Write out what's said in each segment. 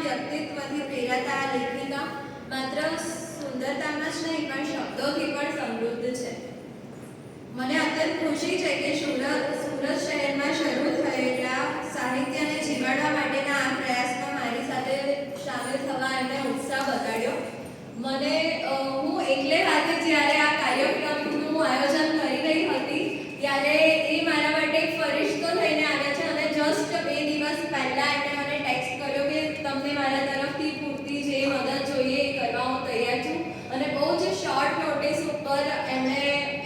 વ્યક્તિત્વથી પ્રેરાતા આ લેખિકા માત્ર સુંદરતામાં જ નહીં પણ શબ્દોથી પણ સમૃદ્ધ છે. મને અત્યંત ખુશી છે કે સુરત શહેરમાં શરૂ થયેલા સાહિત્યને જીવાડવા માટેના આ પ્રયાસમાં મારી સાથે સામેલ થવા એમણે ઉત્સાહ બતાડ્યો. હું એકલે હાથે જ્યારે આ કાર્યક્રમનું આયોજન કરી રહી હતી ત્યારે એ મારા માટે એક ફરિશ્તો થઈને આવ્યા છે અને જસ્ટ 2 દિવસ પહેલાં એમણે મને ટેક્સ્ટ કર્યો કે તમને મારા તરફથી પૂરતી જે મદદ જોઈએ એ કરવા હું તૈયાર છું. અને બહુ જ શોર્ટ નોટિસ ઉપર એમણે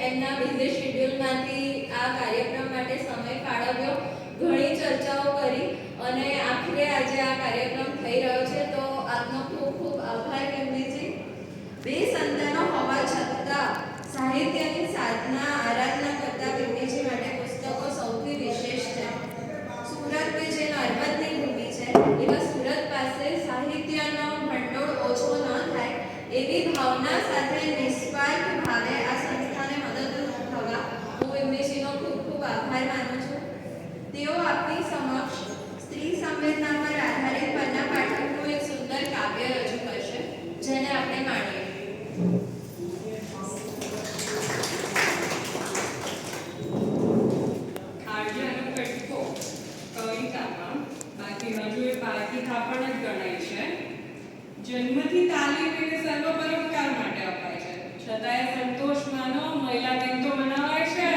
એમના બિઝી શેડ્યુલમાંથી આ કાર્યક્રમ માટે સમય ફાળવ્યો, ઘણી ચર્ચાઓ કરી અને આખરે આજે આ કાર્યક્રમ થઈ રહ્યો છે. તો આપનો ખૂબ ખૂબ આભાર કિમનીજી. 2 સંતાનો હોવા છતાં સાહિત્યની સાધના આરાધના કરતા કિમનીજી માટે પુસ્તકો સૌથી વિશેષ છે. સુરત કે જે નર્મદની ભૂમિ છે એવા સુરત પાસે સાહિત્યનો ભંડોળ ઓછો ન થાય એવી ભાવના સાથે નિસ્વાર્થ ભાવે આ સંસ્થાને મદદરૂપ થવા હું કિમનીજીનો ખૂબ ખૂબ આભાર માનું છું. તેઓ આપની સમક્ષ સ્ત્રી સંવેદના પર આધારિત પન્ના પાઠકનું એક સુંદર કાવ્ય રજૂ કરશે, જેને આપણે માણીએ. જન્મથી તાલીમ એને સર્વ પરોપકાર માટે અપાય છે, છતાંય સંતોષ માનો મહિલા દિન તો મનાવાય છે.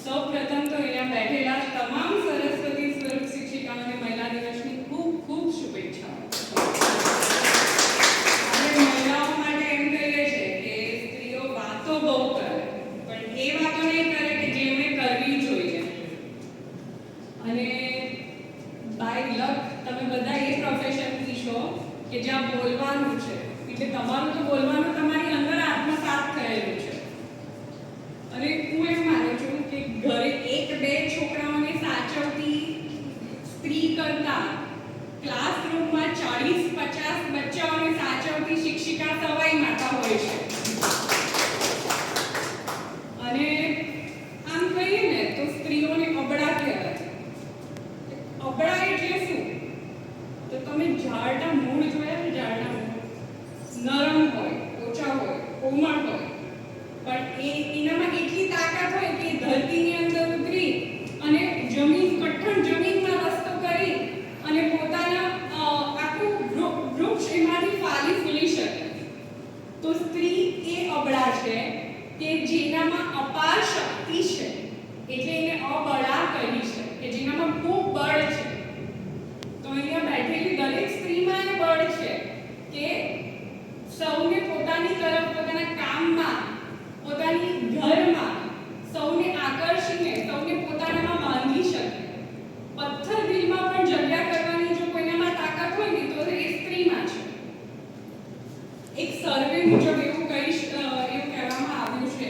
સૌ પ્રથમ તો અહીંયા બેઠેલા તમામ સરસ્વતી સ્વરૂપ શિક્ષિકાઓને મહિલા દિવસની ખૂબ ખૂબ શુભેચ્છાઓ. આપણે મહિલાઓ માટે એમ કહીએ છીએ કે સ્ત્રીઓ વાતો બહુ કરે પણ એ વાતો નહીં કરે કે જેમણે કરવી જોઈએ. અને બાય લક તમે બધા એ પ્રોફેશનથી છો કે જ્યાં બોલવાનું છે, એટલે તમારું તો બોલવાનું તમારી અંદર આત્મસાત થયેલું છે. અને હું એમ માનું છું કે ઘરે 1-2 છોકરાઓને સાચવતી સ્ત્રી કરતાં ક્લાસરૂમમાં 40-50 બચ્ચાઓને સાચવતી શિક્ષિકા સવાઈ માતા હોય છે. અને આમ કહીએ ને તો સ્ત્રીઓને અબળા કહેવાય. અબળા એટલે શું? તો તમે ઝાડના મૂળ જોયા છે? ઝાડના મૂળ નરમ હોય, ઓછા હોય, કોમળ હોય, પણ એનામાં એટલી તાકાત હોય કે ધરતીની અંદર ઉતરી અને કઠણ જમીનમાં રસ્તો કરી અને પોતાના આખું વૃક્ષ એમાંથી ફાલી ફૂલી શકે. તો સ્ત્રી એ અબળા છે કે જેનામાં અપાર શક્તિ છે, એટલે એને અબળા કહી છે કે જેનામાં ખૂબ બળ છે. તો અહીંયા બેઠેલી દરેક સ્ત્રીમાં એ બળ છે કે સૌને પોતાની તરફ, પોતાના કામમાં, પોતાની ઘરમાં સૌને આકર્ષીને સૌને પોતાનામાં બાંધી શકે. પથ્થર દિલમાં પણ જગ્યા કરવાની જો કોઈનામાં તાકાત હોય ને તો એ સ્ત્રીમાં છે. એક સર્વે મુજબ એવું કહેવામાં આવ્યું છે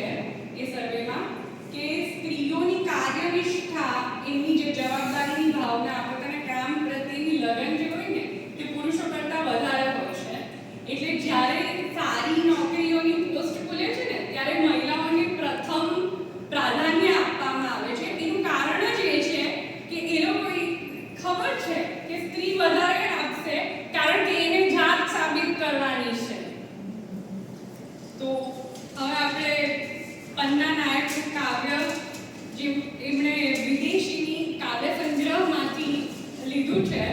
એ સર્વેમાં કે સ્ત્રીઓની કાર્યનિષ્ઠા, એમની જે જવાબદારીની ભાવના, પોતાના કામ પ્રત્યેની લગન જે હોય ને તે પુરુષો કરતાં વધારે હોય છે. એટલે જ્યારે સારી નોકરીઓની પોસ્ટ ખુલે છે ને ત્યારે મહિલાઓને પ્રથમ પ્રાધાન્ય આપવામાં આવે છે. એનું કારણ જ એ છે કે એ લોકોને ખબર છે કે સ્ત્રી વધારે આપશે કારણ કે એને જાત સાબિત કરવાની છે. તો હવે આપણે પન્ના નાયકનું કાવ્ય જે એમણે વિદેશીની કાવ્ય સંગ્રહમાંથી લીધું છે,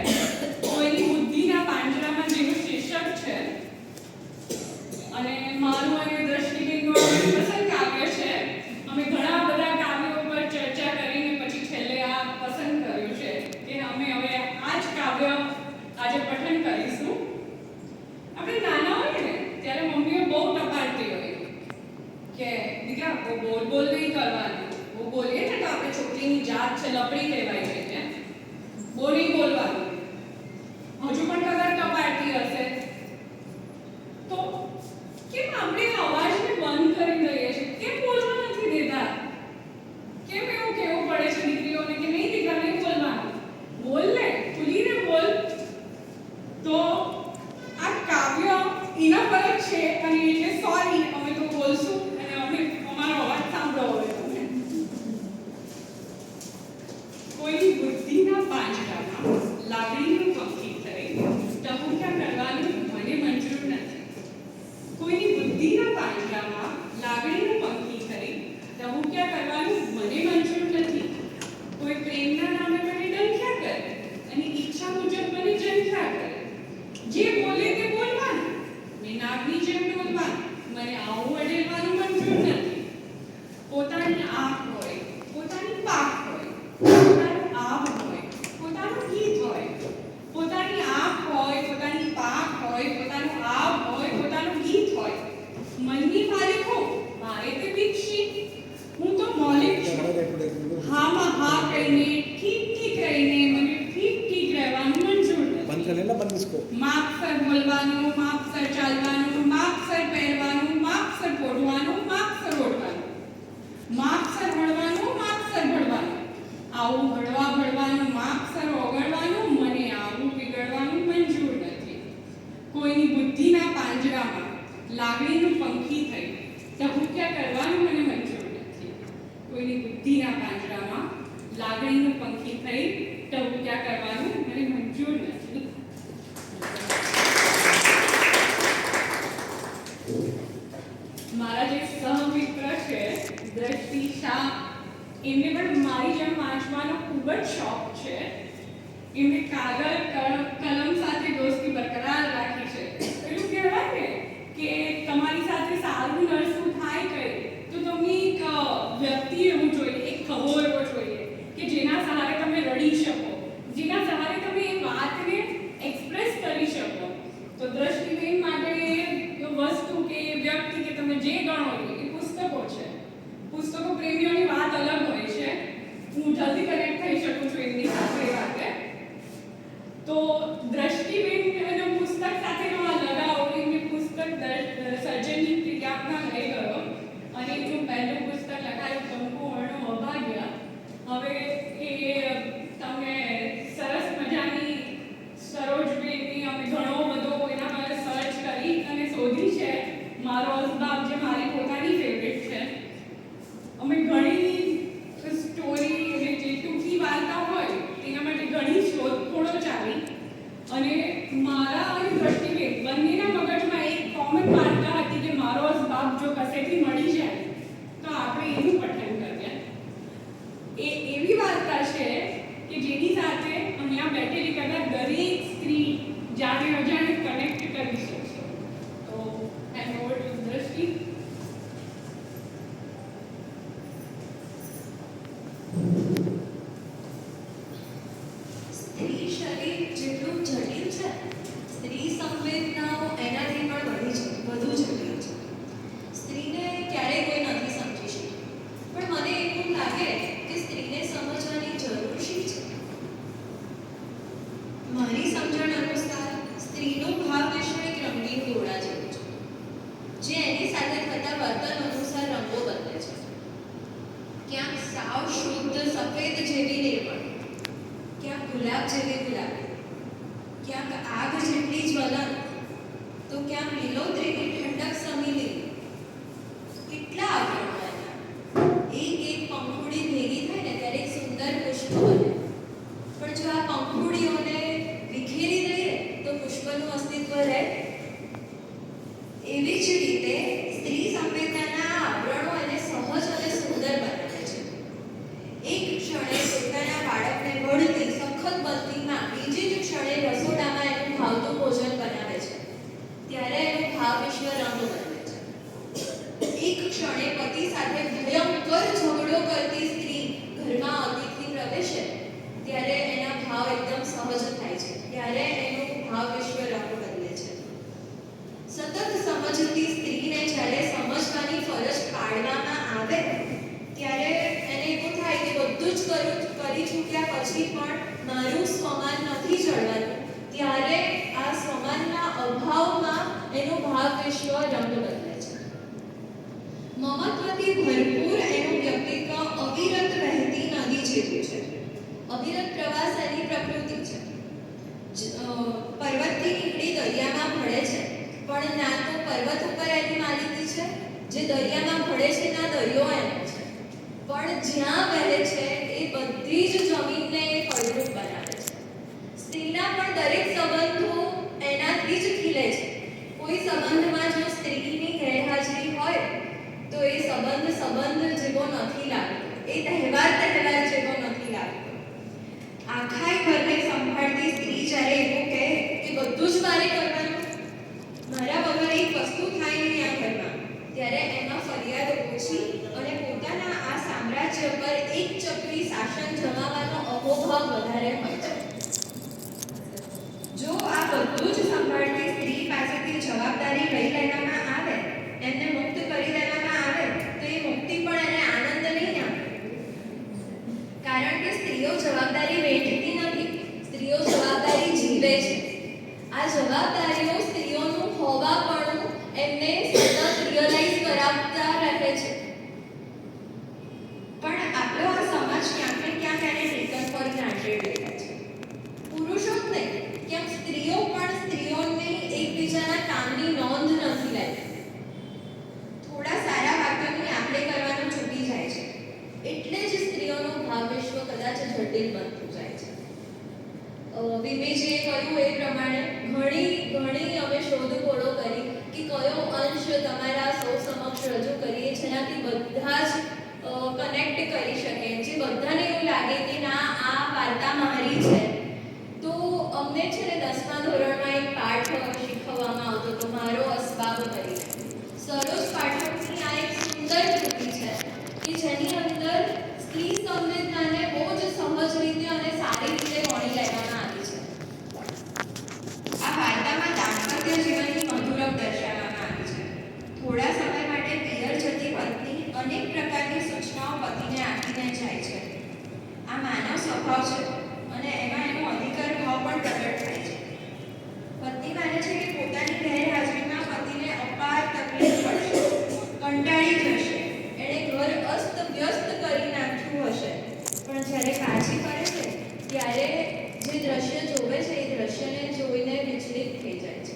કોઈની બુદ્ધિના પાંજરામાં જેનું શીર્ષક છે, અને મારું અને દ્રષ્ટિબેનનું પસંદ કાવ્ય છે. અમે ઘણા બધા કાવ્યો પર ચર્ચા કરીને પછી છેલ્લે આ પસંદ કર્યું છે કે અમે હવે આ જ કાવ્ય આજે પઠન કરીશું. આપણે નાના હોય ને ત્યારે મમ્મીઓ બહુ ટપાડતી હોય કે દીકરા બોલ નહીં કરવાનું, वो बोलिए ना तो આપણે છોકરીની જાત છે, લપડી કહેવાય છે કે બહુ નહીં બોલવાનું. હજુ પણ કદાચ ટપાડતી હશે તો કેમ આપણે અવાજને બંધ કરી દઈએ છીએ? કેમ બોલવા નથી દેતા? કેમ એવું કહેવું પડે છે દીકરીઓને કે નહીં દીકરા નહીં બોલવાનું, બોલ ને, ખુલીને બોલ? તો આ કાવ્ય એના પર જ છે અને એટલે સોરી અમે તો બોલશું અને અમે અમારો અવાજ સાંભળો. હવે તમે કોઈની બુદ્ધિના પાંજરામાં બોલવાનું, માપસર ચાલવાનું, માપસર પહેરવાનું, માપસર બોલવાનું, માપસર ઓઢવાનું, માપસર હળવાનું, માપસર ભળવાનું, આવું હળવા ભળવાનું, માપસર ઓગળવાનું, મને આવું પીગળવાનું મંજૂર નથી. કોઈની બુદ્ધિના પાંજરામાં લાગણીનું પંખી થઈ ટહુક્યા કરવાનું મને મંજૂર નથી. કોઈની બુદ્ધિના પાંજરામાં લાગણીનું પંખી થઈ ટહુક્યા કરવાનું મને મંજૂર નથી. મારા જે સહમિત્ર છે દ્રષ્ટિ શાહ, એમને પણ મારી જેમ વાંચવાનો ખૂબ જ શોખ છે. એમને કાગળ કલમ સાથે દોસ્તી બરકરાર રાખી છે. પેલું કહેવાય ને કે તમારી સાથે સારું નરસું થાય કઈ તો તમને એક વ્યક્તિ એવું જોઈએ, એક ખભો એવો જોઈએ કે જેના સહારે તમે રડી શકો, જેના સહારે તમે એ વાતને એક્સપ્રેસ કરી શકો. તો દ્રષ્ટિબેન માટે વસ્તુ કે વ્યક્તિ કે તમે જે ગણો એ પુસ્તકો છે. પુસ્તકો પ્રેમીઓની વાત અલગ હોય છે. હું જલ્દી કનેક્ટ થઈ શકું છું એમની સાથે વાતે. તો દ્રષ્ટિબેન પુસ્તક સાથેનો આ લગાવ, એમને પુસ્તક સર્જનની ક્રિયામાં લઈ ગયો અને એનું પહેલું પુસ્તક લખાયું કંકુ વર્ણો અભાગ્ય. હવે એ તમે સરસ મજાની સરોજબેનની અમે ઘણો બધો એના પર સર્ચ કરી અને શોધી છે. મારો અસબાબ જે મારી પોતાની ફેવરેટ છે. અમે ઘણી સ્ટોરી એટલે જે ટૂંકી વાર્તા હોય તેના માટે ઘણી શોધખોળો ચાલી અને મારા અને દ્રષ્ટિબેન બંનેના મગજમાં એક કોમન વાર્તા હતી કે મારો અસબાબ જો કસેથી મળી જાય તો આપણે એનું પઠન કરીએ. એ એવી વાર્તા છે કે જેની સાથે અહીંયા બેઠેલી કદાચ દરેક સ્ત્રી જાણે અજાણે કનેક્ટ કરી શકશે. તો હેન્ડ ઓવર ટુ દ્રષ્ટિ. સ્ત્રી શરીર જેટલું જટિલ છે, સ્ત્રી સંવેદનાઓ એનાથી પણ વધુ જટિલ છે. સ્ત્રીને ક્યારેય કોઈ નથી સમજી શકતું. પણ મને એવું લાગે કે સ્ત્રીને સમજવાની જરૂર શી છે? મારી સમજણ અનુસાર સ્ત્રીનો ભાવ વિશ્વ એક રંગીન ઘોડા જેવું છે, જે એની સાથે થતા વર્તન અનુસાર રંગો બદલે છે. ક્યાંક સાવ શુદ્ધ સફેદ જેવી નિર્મળ, ક્યાંક ગુલાબ જેવી ગુલાબી, ક્યાંક આગ જેટલી જ્વલંત, તો ક્યાંક લીલોતરીની ઠંડક સમી લીલી. કેટલા આવરણો એના! એક પંખુડી ભેગી થાય ને ત્યારે એક સુંદર પુષ્પ બને. પણ જો આ પંખુડીઓને વિખેરી દઈએ તો પુષ્પનું અસ્તિત્વ રહે. એવી જ રીતે સ્ત્રી સંવેદનાના આવરણો એને સહજ અને સુંદર બનાવે છે. એક ક્ષણે પોતાના બાળકને વળતી સખત બસ્તીમાં બીજી જ ક્ષણે રસોડામાં એનું ભાવતું ભોજન બનાવે છે, ત્યારે એનું ભાવ વિશ્વ રંગ બને છે. એક ક્ષણે પતિ સાથે ભયંકર ઝઘડો કરતી સ્ત્રી ઘરમાં અતિથિ પ્રવેશે ત્યારે એના ભાવ એકદમ સહજ થાય છે, ત્યારે એનું ભાવ વિશ્વ રંગ બદલે છે. સતત સમજતી સ્ત્રીને જ્યારે સમજવાની ફરજ પાડવામાં આવે ત્યારે એને એવું થાય કે બધું જ કરી ચૂક્યા પછી પણ મારું સ્વમાન નથી જળવાતું. ત્યારે આ સ્વમાનના અભાવમાં એનો ભાવ વિશ્વ રંગ બદલે છે. મમત્વથી ભરપૂર એનું વ્યક્તિત્વ અવિરત વહેતી નદી જેવું છે. અવિરત પ્રવાસ એની પ્રકૃતિ છે. પર્વતથી નીકળી દરિયામાં ભળે છે, પણ ના તો પર્વત ઉપર એની માલિકી છે, જે દરિયામાં ભળે છે ના દરિયો એનો છે. પણ જ્યાં વહે છે એ બધી જ જમીનને એ ફળદ્રુપ બનાવે છે. સ્ત્રીના પણ દરેક સંબંધો એનાથી જ ખીલે છે. કોઈ સંબંધમાં જો સ્ત્રીની ગેરહાજરી હોય તો એ સંબંધ જેવો નથી લાગતો, એ તહેવાર જેવો નથી લાગતો. આખા ઘરને સંભાળતી સ્ત્રી જ્યારે એવું કહે કે બધું જ મારે કરવાનું, મારા વગર એક વસ્તુ થાય નહીં આ ઘરમાં, ત્યારે એમાં ફરિયાદ ઓછી અને પોતાના આ સામ્રાજ્ય પર એક ચક્રી શાસન જમાવવાનો અહોભાવ વધારે હોય છે. જો આ બધું જ સંભાળતી સ્ત્રી પાસેથી જવાબદારી લઈ લેવામાં આવે, એમને મુક્ત કરી દેવામાં આવે તો એ મુક્તિ પણ એને આનંદ નહીં આપે. કારણ કે સ્ત્રીઓ જવાબદારી વેઠતી નથી, સ્ત્રીઓ જવાબદારી જીવે છે. આ જવાબદારીઓ સ્ત્રીઓ કહ્યું એ પ્રમાણે ઘણી અમે શોધખોળો કરી કે કયો અંશ તમારા સૌ સમક્ષ રજૂ કરીએ જેનાથી બધા જ કનેક્ટ કરી શકે, જે બધાને એવું લાગે કે ના આ વાર્તા મારી છે. તો અમને છે ને 10મા ધોરણમાં એક પાઠ શીખવવામાં આવતો હતો, મારો અસબાબ કરીને. સરોજ પાઠકની આ એક સુંદર કૃતિ છે કે જેની અંદર સ્ત્રી સંવેદનાને બહુ જ સહજ રીતે અને સારી રીતે વણી લેવામાં આવી છે. આ વાર્તામાં દાંપત્ય જીવનની મધુરક દર્શાવવામાં આવી છે. થોડા સમય માટે પિયર જતી પત્ની અનેક પ્રકારની સૂચનાઓ પતિને આપીને જાય છે. આ માનવ સ્વભાવ છે અને એમાં એનો અધિકાર ભાવ પણ પ્રગટ થાય છે. પત્ની માને છે કે પોતાની ગેરહાજરીમાં પતિને અપાર તકલીફ પડશે, કંટાળી જશે, એણે ઘર અસ્ત વ્યસ્ત કરી નાખ્યું હશે. પણ જ્યારે પાછી ફરે છે ત્યારે જે દ્રશ્ય જોવે છે એ દ્રશ્યને જોઈને વિચલિત થઈ જાય છે.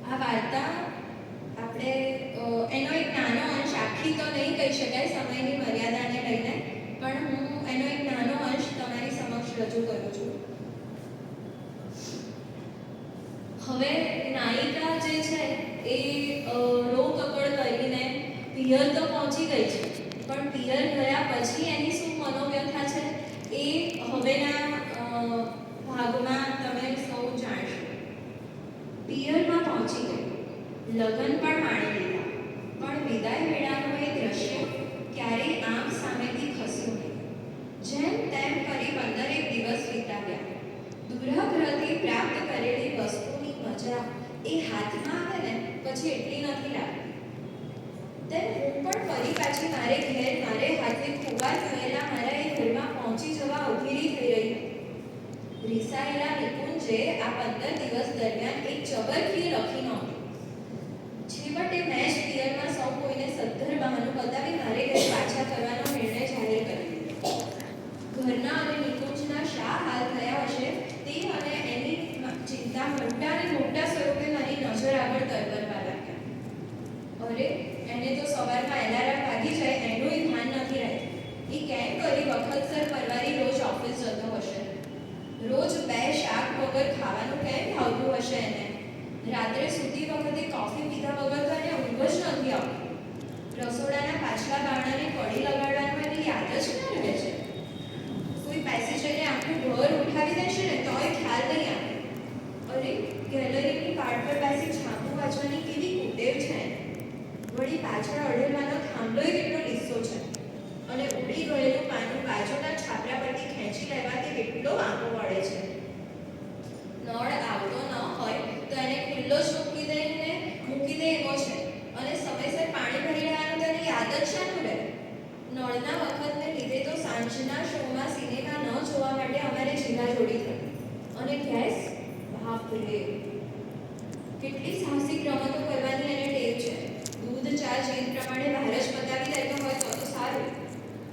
આ વાર્તા આપણે એનો એક નાનો અંશ, આખી તો નહીં કહી શકાય સમયની મર્યાદાને લઈને, પણ હું એનો એક નાનો અંશ તમારી સમક્ષ રજૂ કરું છું. હવે નાયિકા જે છે એ રોકકડ કરીને પિયર તો પહોંચી ગઈ છે, પણ પિયર ગયા પછી એની શું મનોવ્યથા છે એ હવેના ભાગમાં તમે સૌ જાણશો. પિયરમાં પહોંચી ગઈ, લગ્ન પણ માણી લીધા, પણ વિદાય વેળાનું એ દ્રશ્ય ક્યારેય આંખ સામેથી ખસ્યું નહીં. જેમ તેમ કરી 15 દિવસ વિતાવ્યા. દુરાગ્રહથી પ્રાપ્ત કરેલી વસ્તુની મજા એ હાથમાં આવે ને પછી એટલી નથી લાગતી. તેમ હું પણ ફરી પાછી મારે ઘેર મારે હાથે ખોવાઈ ગયેલા મારા એ ઘરમાં પહોંચી જવા અધીરી થઈ રહી હતી. રિસાયેલા નિકુંજે આ 15 દિવસ દરમિયાન એક ચબરખી લખી નહોતી. છેવટે મેં જ પિયરમાં સૌ કોઈને સદ્ધર બહાનું બતાવી મારે ઘરે પાછા કરવાનો નિર્ણય જાહેર કરી દીધો. ઘરના અને નિકુંજના શા હાલ થયા હશે તે અને એની ચિંતા મોટા સ્વરૂપે મારી નજર આગળ તરબરવા લાગ્યા. અરે એને તો સવારમાં એલાર્મ વાગી જાય એનું ધ્યાન નથી રહેતું. એ કેમ કરી વખતસર પરવારી રોજ ઓફિસ જતો હશે? રોજ 2 શાક વગર ખાવાનું કેમ ભાવતું હશે એને? રાત્રે સૂતી વખતે કોફી પીધા વગર તો એને ઊંઘ જ નથી આવતી. રસોડાના પાછલા બારણાને કડી લગાડવાનું એની યાદ જ ના રહે છે. કોઈ પેસેજરને આખું ઘર ઉઠાવી દેશે ને તોય ખ્યાલ નહીં આવે. અરે ગેલેરીની પાડ પર બેસી છાપું વાંચવાની કેવી કુટેવ છે. વળી પાછળ અડેલવાનો થાંભલોય કેટલો લીસો છે અને ઉડી ગયેલું પાનું બાજુના છાપરા પરથી ખેંચી લેવાથી કેટલો વાંકો વળે છે. નળ આવતો ન હોય તો એને ખુલ્લો જ મૂકી દે એવો છે અને સમયસર પાણી ભરી લેવાનું તેને યાદ જ શાનું રહે? નળના વખતને લીધે તો સાંજના શોમાં સિનેમા ન જોવા માટે અમારે જીગાજોડી થતી. અને ગેસ, બાપરે કેટલી સાહસિક રમતો કરવાની એને ટેવ છે. દૂધ ચા જીદ પ્રમાણે બહાર જ પતાવી લેતો હોય તો સારું.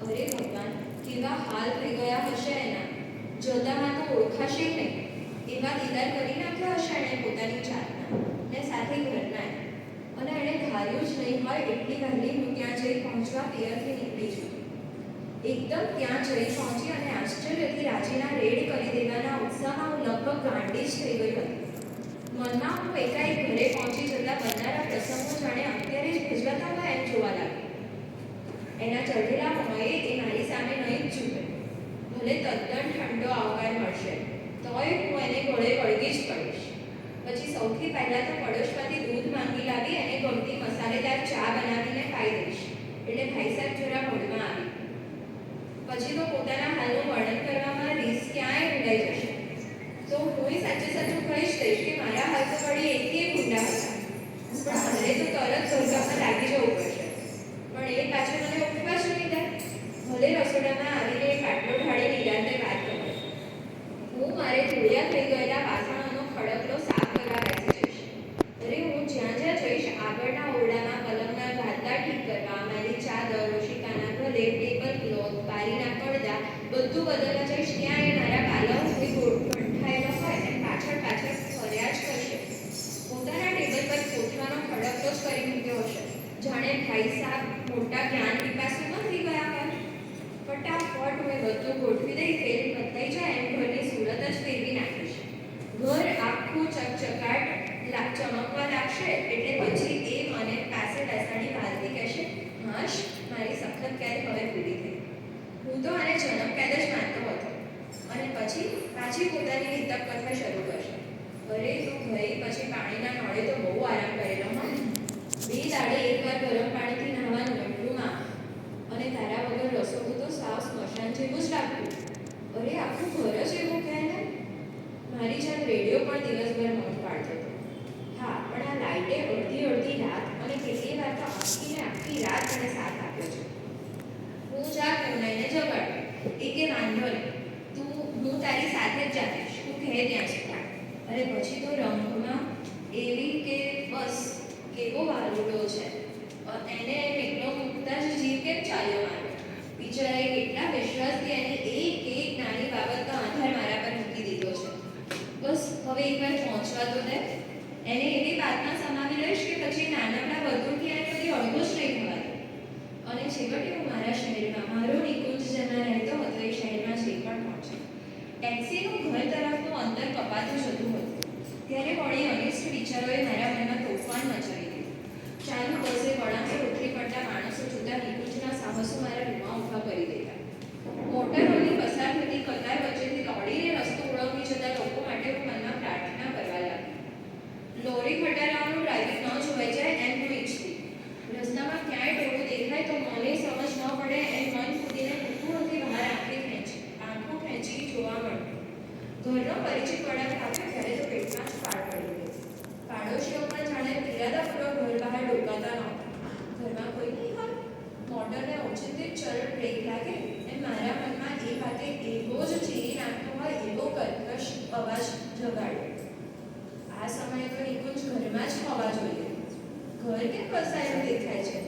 અરે ભગવાન, કેવા હાલ થઈ ગયા હશે એના. જતામાં તો ઓળખાશે નહીં એવા દીદાર કરી નાખ્યા હશે એણે પોતાની જાતના ને સાથે ઘરના. અને એણે ધાર્યું જ નહીં હોય એટલી વહેલી હું ત્યાં જઈ પહોંચવા પિયરથી નીકળી છું. એકદમ ત્યાં જઈ પહોંચી અને આશ્ચર્યથી રાજીના રેડ કરી દેવાના ઉત્સાહમાં હું લગભગ ગાંડી જ થઈ ગઈ હતી. મનમાં હું એકાએક ઘરે પહોંચી જતા બનનારા પ્રસંગો જાણે અત્યારે જ ભજવાતા હોય એમ જોવા લાગી. એના ચઢેલા મોંએ એ મારી સામે નહીં જ જુએ. ભલે તદ્દન ઠંડો આવકાર મળશે તોય હું એને ગળે વળગી જ પડીશ. પછી સૌથી પહેલાં તો પડોશમાંથી દૂધ માંગી લાવી એને ગમતી મસાલેદાર ચા બનાવીને ખાઈ દઈશ. એટલે ભાઈ સાહેબ જરા મોઢમાં આવી. પછી તો પોતાના હાલનું વર્ણન કરવામાં રીસ ક્યાંય ભૂલાઈ જશે. તો હું સાચું કહી જ દઈશ કે મારા હાલ તો વળી એકેય ભૂંડા હતા. પણ મને તો તરત ધોરકામાં લાગી જવું પડશે. પણ એ પાછળ મને ઉઠવા જ નહીં દે. ભલે રસોડામાં આવીને પાટલો ઢાળી નિરાંતે વાત કરે. હું મારે ધોળિયા થઈ ગયેલા વાસણોનો ખડકલો સાફ કરવા બેસી જઈશ. અરે હું જ્યાં જ્યાં જઈશ આગળના ઓરડામાં પલંગના ગાદલા ઠીક કરવા, મારી ચાદર, ઓશિકાના ગલે, ટેબલ ક્લોથ, બારીના પડદા બધું બદલવા જઈશ ત્યાં એ મારા પાલવ ગંઠાયેલો હોય એમ પાછળ ફર્યા જ કરશે. પોતાના ટેબલ પર કોઠવાનો ખડકલો જ કરી મૂક્યો હશે. જાણે ભાઈ સાહેબ મોટા જ્ઞાન વિકાસુ નથી ગયા હોય. ફટાફટ હું બધું ગોઠવી દઈ ફેરી બદલાઈ જાય એમ ઘરની સુરત જ ફેરવી નાખીશ. ચમકવા લાગશે એટલે પછી એ મને પાસે બેસાડી વાલથી કહેશે, હાશ, મારી સખત કેદ હવે પૂરી થઈ. હું તો આને જન્મ કેદ જ માનતો હતો. અને પછી પાછી પોતાની વિતક કથા શરૂ કરશે. અરે તું ગઈ પછી પાણીના નળે તો બહુ આરામ કરેલો હા. 2 દાડે એકવાર ગરમ પાણીથી નહાવાનું નમલું માં, અને તારા વગર રસોડું તો સાવ સ્મશાન જેવું જ લાગતું. અરે આખું ઘર જ એવું કહે ને. મારી જેમ રેડિયો પણ દિવસભર મૌન પાડતો હતો. હા, પણ આ લાઇટે અડધી રાત અને કેટલી વાર તો આખી રાત મને સાથ આપ્યો છે. હું જા કરુણાઈને જગાડું. એ કે વાંધો નહીં, હું તારી સાથે જ જાતીશ, તું કહે ત્યાં સુધી. અરે પછી તો રંગમાં એવી કે બસ કેવો વાલુડો છે. એને એકલો મૂકતા જ જીવ કેમ ચાલ્યો મારો. બિચારાએ કેટલા વિશ્વાસથી એની એક નાની બાબતનો આધાર મારા પર મૂકી દીધો છે. બસ હવે એકવાર પહોંચવા તો દે. એને એવી વાતમાં સમાવી લઈશ કે પછી નાનકડા વર્તુળથી એને કદી અડગો જ નહીં થવાય. અને છેવટે હું મારા શહેરમાં, મારો નિકુંજ જેમાં રહેતો હતો એ શહેરમાં જઈ પણ પહોંચી. ટેક્સીનું ઘર તરફનું અંતર કપાતું જતું હતું ત્યારે વળી અનિષ્ટ વિચારોએ મારા મનમાં તોફાન મચાવી દીધું. ચાલુ બસે વળાંકે ઉતરી પડતા માણસો જોતા નિકુંજના સાહસો મારા રૂમાં ઊભા કરી દેતા. મોટરોની પસાર થતી કતાર વચ્ચેથી દોડીને રસ્તો ઓળંગી જતા લોકો માટે હું મનમાં પ્રાર્થના કરવા લાગી. લોરી ખટારાઓનું ડ્રાઇવિંગ ન જોવાઈ જાય એમ હું ઈચ્છતી. રસ્તામાં ક્યાંય ટોળું દેખાય તો મને સમજ ન પડે એમ મન ફૂટીને કુતૂહલથી બહાર આંખો ખેંચી જોવા મળતું. ઘરનો પરિચિત વળાંક આપ્યો ત્યારે તો પેટમાં જ પાડ પડી ગઈ. પાડોશીઓ પણ જાણે ઇરાદાપૂર્વક ઘર બહાર ડોકાતા નહોતા. ઘરમાં કોઈ નહીં હોય. મોટરને ઓચિંતી ચરણ બ્રેક લાગે એમ મારા મનમાં એ વાતે એવો જ ચીરી નાખતો હોય એવો કર્કશ અવાજ જગાડ્યો. આ સમયે તો નિકુંજ ઘરમાં જ હોવા જોઈએ. ઘર કેમ વસાયેલું દેખાય છે?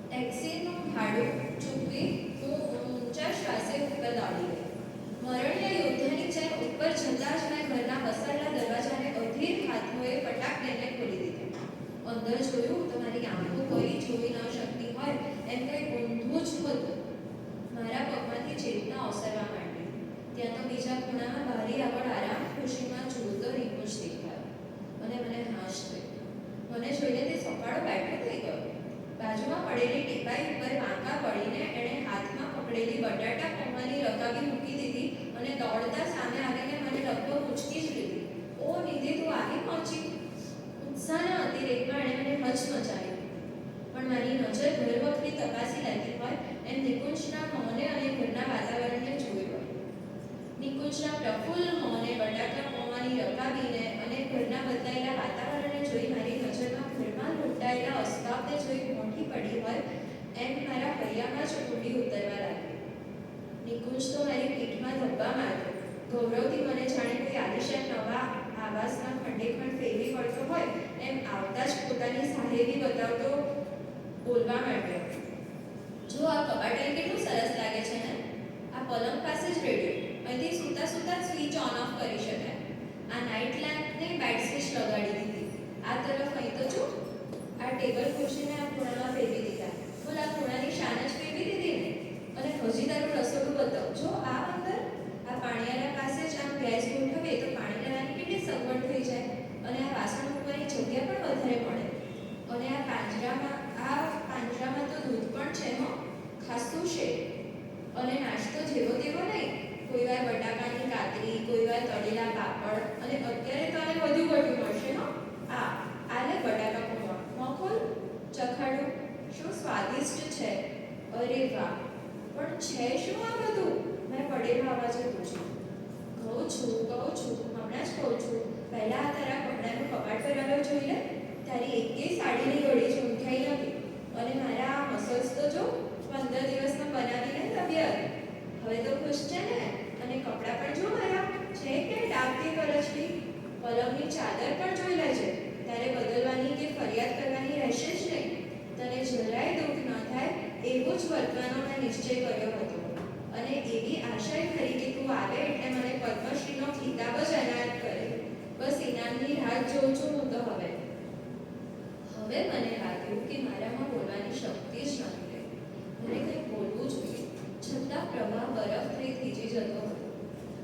ટેક્સીનું ભાડું ચૂકવી હું ઊંચા શ્વાસે ઉપર દોડી ગઈ. મરણીય યોદ્ધાની જેમ ઉપર જતાં જ મેં ઘરના વસાયેલા દરવાજાને અધીર હાથોએ ફટાક દઈને ખોલી દીધો. અંદર જોયું તો મારી આંખો કોઈ જોઈ ન શકતી હોય એમ કંઈ ઊંધું જ હતું. મારા પગમાંથી ચેતના ઓસરવા માંડી. ત્યાં તો બીજા ખૂણામાં બારી આગળ આરામ ખુશીમાં ઝૂલતો નિકુંજ દેખાયો અને મને હાશ થઈ. મને જોઈને તે સફાળો બેઠો થઈ ગયો. બાજુમાં પડેલી ટીપાઈ ઉપર વાંકા પડીને એણે હાથમાં પકડેલી બટાટા પૌવાની રકાબી મૂકી દીધી અને દોડતા સામે આવીને મને લગભગ ઉંચકી જ લીધી. ઓ નિધિ, તું આવી પહોંચી. ઉત્સાહના અતિરેકમાં એણે મને હચમચાવી. પણ મારી નજર ઘર વખતે તપાસી લેતી હોય એમ નિકુંજના મોંને અને ઘરના વાતાવરણને જોઈ હોય. નિકુંજના પ્રફુલ્લ મોંને, બટાટા પૌવાની રકાબીને અને ઘરના બદલાયેલા વાતાવરણને જોઈ મારી નજરમાં ઘરમાં લૂંટાયેલા અસ્બાબને જોઈ મોટી પડી હોય એમ મારા હૈયામાં જ ઊંડી ઉતરવા લાગી. નિકુંજ તો મારી પીઠમાં ધબ્બા મારતો. ગૌરવથી મને જાણે કોઈ આલિશાન નવા આવાસમાં ખંડેખંડ ફેરવી પડતો હોય એમ આવતા જ પોતાની સાહેબી બતાવતો બોલવા માંડ્યો. જો આ કબાટ કેટલું સરસ લાગે છે ને. આ પલંગ પાસે જ રેડિયો. અહીંથી સૂતા સૂતા સ્વિચ ઓન ઓફ કરી શકાય. આ નાઇટ લેમ્પને બેડ સ્વિચ લગાડી દીધી. આ તરફ અહીં તો જો, આ ટેબલ ખુરશીને આ ખૂણામાં ફેરવી દીધા. બોલ, આ ખૂણાની શાન જ ફેરવી દીધી ને. અને હજી તારું રસોડું બતાવ. જો આ અંદર આ પાણીયાના પાસે જ આમ ગેસ ગોઠવીએ તો પાણી લેવાની કેટલી સગવડ થઈ જાય અને આ વાસણ મૂકવાની જગ્યા પણ વધારે મળે. અને આ પાંજરામાં તો દૂધ પણ છે હો, ખાસું છે. અને નાસ્તો જેવો તેવો નહીં. કોઈ વાર બટાકાની કાતરી, કોઈ વાર તળેલા પાપડ, અને અત્યારે તો આને વધુ ઘટું મળશે હો. આ લે બટાકા પૌવા, મોખોલ ચખાડું. શું સ્વાદિષ્ટ છે. અરે વાહ, પણ છે શું આ બધું? મેં પડેલા અવાજે પૂછ્યું. કહું છું, હમણાં જ કહું છું. પહેલાં આ તારા કપડાનું કબાટ કરાવ્યો જોઈ લે. તારી એકેય સાડીની ગળી ઝૂંઠાઈ નથી. અને મારા આ મસલ્સ તો જો, 15 દિવસમાં બનાવીને તબિયત. હવે તો ખુશ છે ને? અને કપડાં પણ જો મારા છે કે ડાબથી કરચલી. પલંગની ચાદર પણ જોઈ લેજે. ત્યારે બદલવાની કે ફરિયાદ કરવાની રહેશે જ નહીં. તને જરાય દુઃખ ન થાય એવું જ વર્તવાનો મેં નિશ્ચય કર્યો હતો. અને એવી આશા ખરી કે તું આવે એટલે મને પદ્મશ્રીનો ખિતાબ જ એનાયત કરે. બસ ઇનામની રાહ જોઉં છું હું તો હવે. હવે મને લાગ્યું કે મારામાં બોલવાની શક્તિ જ નથી રહી. મને કંઈક બોલવું જોઈએ. છતાં પ્રવાહ બરફ થઈ થીજી જતો હતો.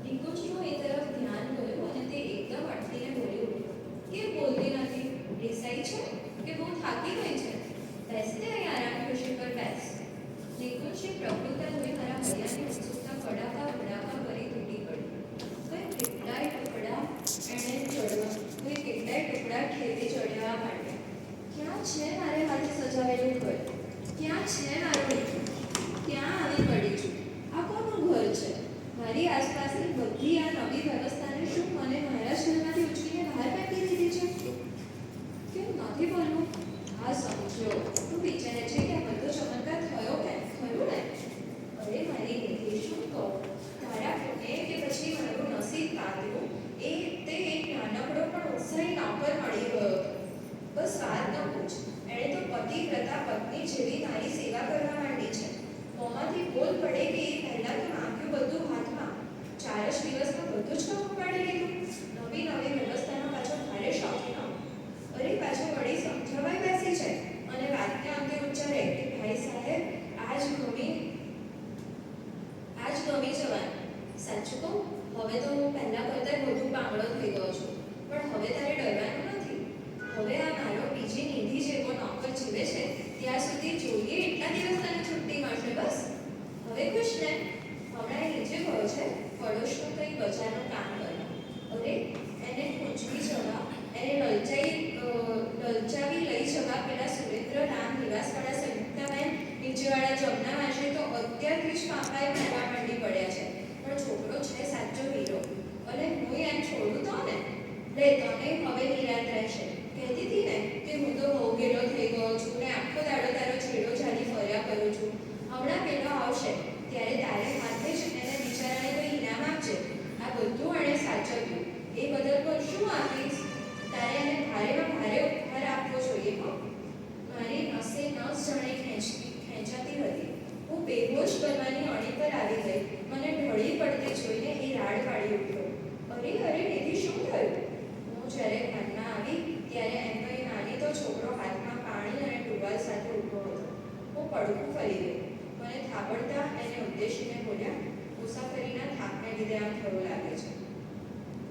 નિકુંજનું એ તરફ ધ્યાન ગયું અને તે એકદમ અટકીને બોલી છે કે બહુ થાકી ગઈ છે? બેસને અહીં આરામ ખુરશી પર બેસ. નિકુંજની પ્રકૃતા જોઈ મારા હૈયાની ઉત્સુકતા કડાકા ભડાકા કરી તૂટી પડી. કેટલાય ટુકડા ઠેલી ચડવા માંડ્યા. ક્યાં છે મારે હાથે સજાવેલું ઘર? ક્યાં છે મારું નિકુંજ? ક્યાં આવી પડી છું? આ કોનું ઘર છે? મારી આસપાસની બધી આ નવી વ્યવસ્થાને શું મને મારા શહેરમાંથી ઉચકીને બહાર ફેંકી દીધી છે? કેમ નથી બોલવું? હા, સમજો. તું વિચારે છે કે આ બધો ચમત્કાર થયો કેમ? ખરું ને? અરે મારી નિધિ, શું કહું? તારા પુણે કે પછી મારું નસીબ કાઢ્યું તે એક નાનકડો પણ ઉત્સાહી નોકર મળી ગયો હતો. બસ વાત ન પૂછ. એણે તો પતિવ્રતા પત્ની જેવી તારી સેવા કરવા માંડી છે. મોંમાંથી બોલ પડે કે એ પહેલાં તો આપ્યું બધું હાથમાં. 4 જ દિવસમાં બધું જ કામ ઉપાડી લીધું. નવી વ્યવસ્થાનો પાછો ભારે શોખીન. અરે પાછો વળી સમજાવાય બેસી છે અને વાતને અંતે ઉચ્ચારે કે ભાઈ સાહેબ, આજ ગમી જવાનું. સાચું કહું, હવે તો હું પહેલા કરતાં વધુ પાંગળો થઈ ગયો છું. પણ હવે તારે ડરવાનું નથી. હવે આ મારો બીજી નિધિ જેવો નોકર જીવે છે ત્યાં સુધી જોઈએ એટલા દિવસ તને છુટ્ટી મળશે. બસ હવે ખુશ ને? હમણાં એ નીચે ગયો છે પડોશનું કંઈ બજારનું કામ કરવા. અરે એને ખૂંચવી જવા, એને લલચાવી લઈ જવા પેલા સુરેન્દ્ર રામ નિવાસવાળા સંયુક્તાબેન નીચેવાળા જમના વાંચે તો અત્યારથી જ પાપાએ મારવા માંડી પડ્યા છે. પણ છોકરો છે સાચો હીરો. અને હું એમ છોડું તો ને લે, તને હવે નિરાંત રહેશે. કહેતી હતી ને કે હું તો બહુ ગેલો થઈ ગયો છું ને આખો દાડો તારો છેડો ઝાલી ફર્યા કરું છું. હમણાં પેલો આવશે ત્યારે તારે હાથે જ એને બિચારાને કોઈ ઇનામ આપજે. આ બધું એણે સાચવ્યું એ બદલ પણ શું આપીશ? તારે એને ભારેમાં ભારે ઉપહાર આપવો જોઈએ. મારી નસે નસ જાણે ખેંચાતી હતી. હું બેહોશ બનવાની અણી પર આવી ગઈ. મને ઢળી પડતી જોઈને એ રાડ પાડી ઉઠ્યો. અરે નિધિ, શું થયું? હું જ્યારે ભાનમાં આવી ત્યારે એમનો એ નાનીતો છોકરો હાથમાં પાણી અને ટુવાલ સાથે ઊભો હતો. હું પડખું ફરી ગઈ. મને થાબડતા એને ઉદ્દેશીને બોલ્યા, મુસાફરીના થાકને લીધે આમ થયું લાગે છે.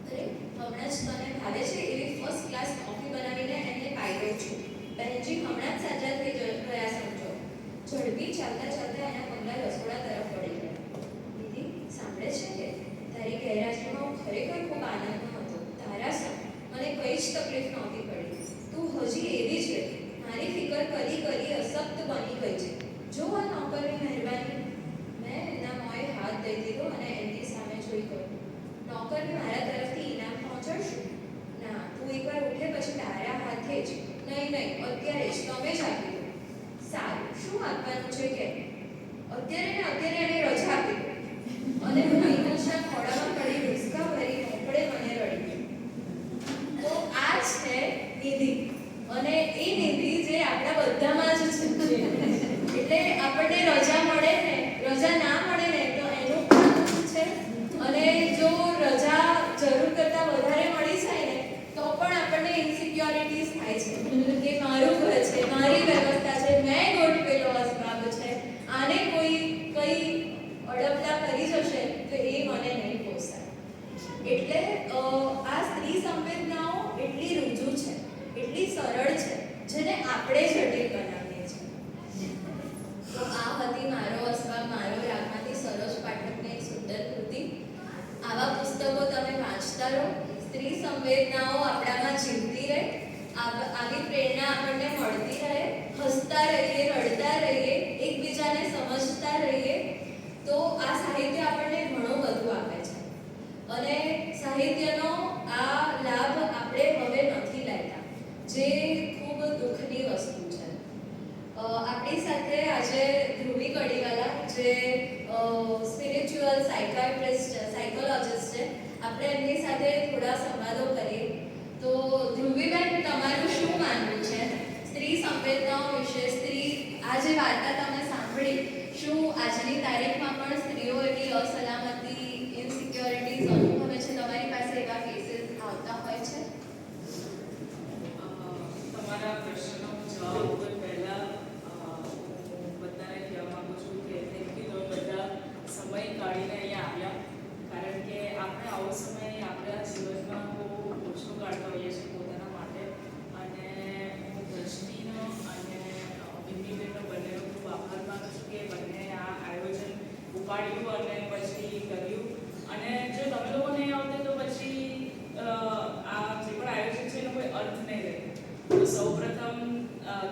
અરે હમણાં જ તને ભાવે છે એવી ફર્સ્ટ ક્લાસ કોફી બનાવીને એને પાઈ દઉં છું. બહેનજી હમણાં જ સાજા થઈ ગયા સમજો. ઝડપી ચાલતા એના પગલા રસોડા તરફ વળી ગયા. દીદી સાંભળે છે કે તારી ગેરહાજરીમાં હું ખરેખર ખૂબ આનંદમાં હતો. તારા સંગ મને કંઈ જ તકલીફ નહોતી પડી. તું હજી એવી જ રહી. મારી ફિકર કરી અશક્ત બની ગઈ છે. જો આ નોકરની મહેરબાની. મેં એના મોંએ હાથ દઈ દીધો અને એમની સામે જોઈ ગયો. નોકરને મારા તરફથી ઇનામ પહોંચાડશું? ના, તું એકવાર ઉઠે પછી તારા હાથે જ. નહીં, અત્યારે જ તમે જ આપી દો. સારું, શું આપવાનું છે કે? અત્યારે એને રજા આપી દો. અને હું નિકુંજના ખોળામાં પડી હિંચકા ભરી મોકળે મને રડી. તો આ છે નિધિ. અને એ નિધિ જે આપણા બધામાં જ છે. એટલે આપણને રજા મળે ને, રજા ના મળે ને તો એનું કામ છે. અને જો રજા જરૂર કરતાં વધારે મળી જાય ને તો પણ આપણને ઇન્સિક્યોરિટીઝ થાય છે કે મારું ઘર છે, મારી વ્યવસ્થા છે, મેં ગોઠવેલો અસબાબ છે, આને કોઈ કંઈ અડપલા કરી જશે તો એ મને નહીં પોસાય. એટલે આ સ્ત્રી સંવેદનાઓ એટલી રુજુ છે, એટલી સરળ છે, જેને આપણે જટિલ બનાવીએ છીએ. તો આ હતી મારો અસબાબ મારો રાગમાંથી સરોજ પાઠકની એક સુંદર કૃતિ. આવા પુસ્તકો તમે વાંચતા રહો. સ્ત્રી સંવેદનાઓ આપણામાં જીવતી રહે. આવી પ્રેરણા આપણને મળતી રહે. હસતા રહીએ, રડતા રહીએ, એકબીજાને સમજતા રહીએ તો આ સાહિત્ય આપણને ઘણું બધું આપે છે. અને સાહિત્યનો આ લાભ આપણે હવે નથી લેતા, જે ખૂબ દુઃખની વસ્તુ છે. આપણી સાથે આજે ધ્રુવી કડીવાલા જે સ્પિરિચ્યુઅલ સાયકોલોજિસ્ટ છે, આપણે એમની સાથે થોડા સંવાદો કરીએ. તો ધ્રુવીબેન, તમારું શું માનવું છે સ્ત્રી સંવેદનાઓ વિશે? આ જે વાર્તા તમે સાંભળી, શું આજની તારીખમાં પણ સ્ત્રીઓ એવી અસલામતી, ઇન્સિક્યોરિટીઝ અનુભવે છે? તમારી પાસે એવા કેસીસ આવતા હોય છે? તમારા પ્રશ્નનો જવાબ પહેલા હું બધાને કહેવા માંગુ છું કે થેન્ક યુ બધા સમય કાઢીને અહીંયા આવ્યા. કારણ કે આપણે આવો સમય આપણા જીવનમાં બહુ ઓછો કાઢતા હોઈએ છીએ પોતાના માટે. અને સંભાળ્યું અને પછી કર્યું. અને જો તમે લોકો નહીં આવતે તો પછી આ જે પણ આયોજન છે એનો કોઈ અર્થ નહીં રહે. તો સૌપ્રથમ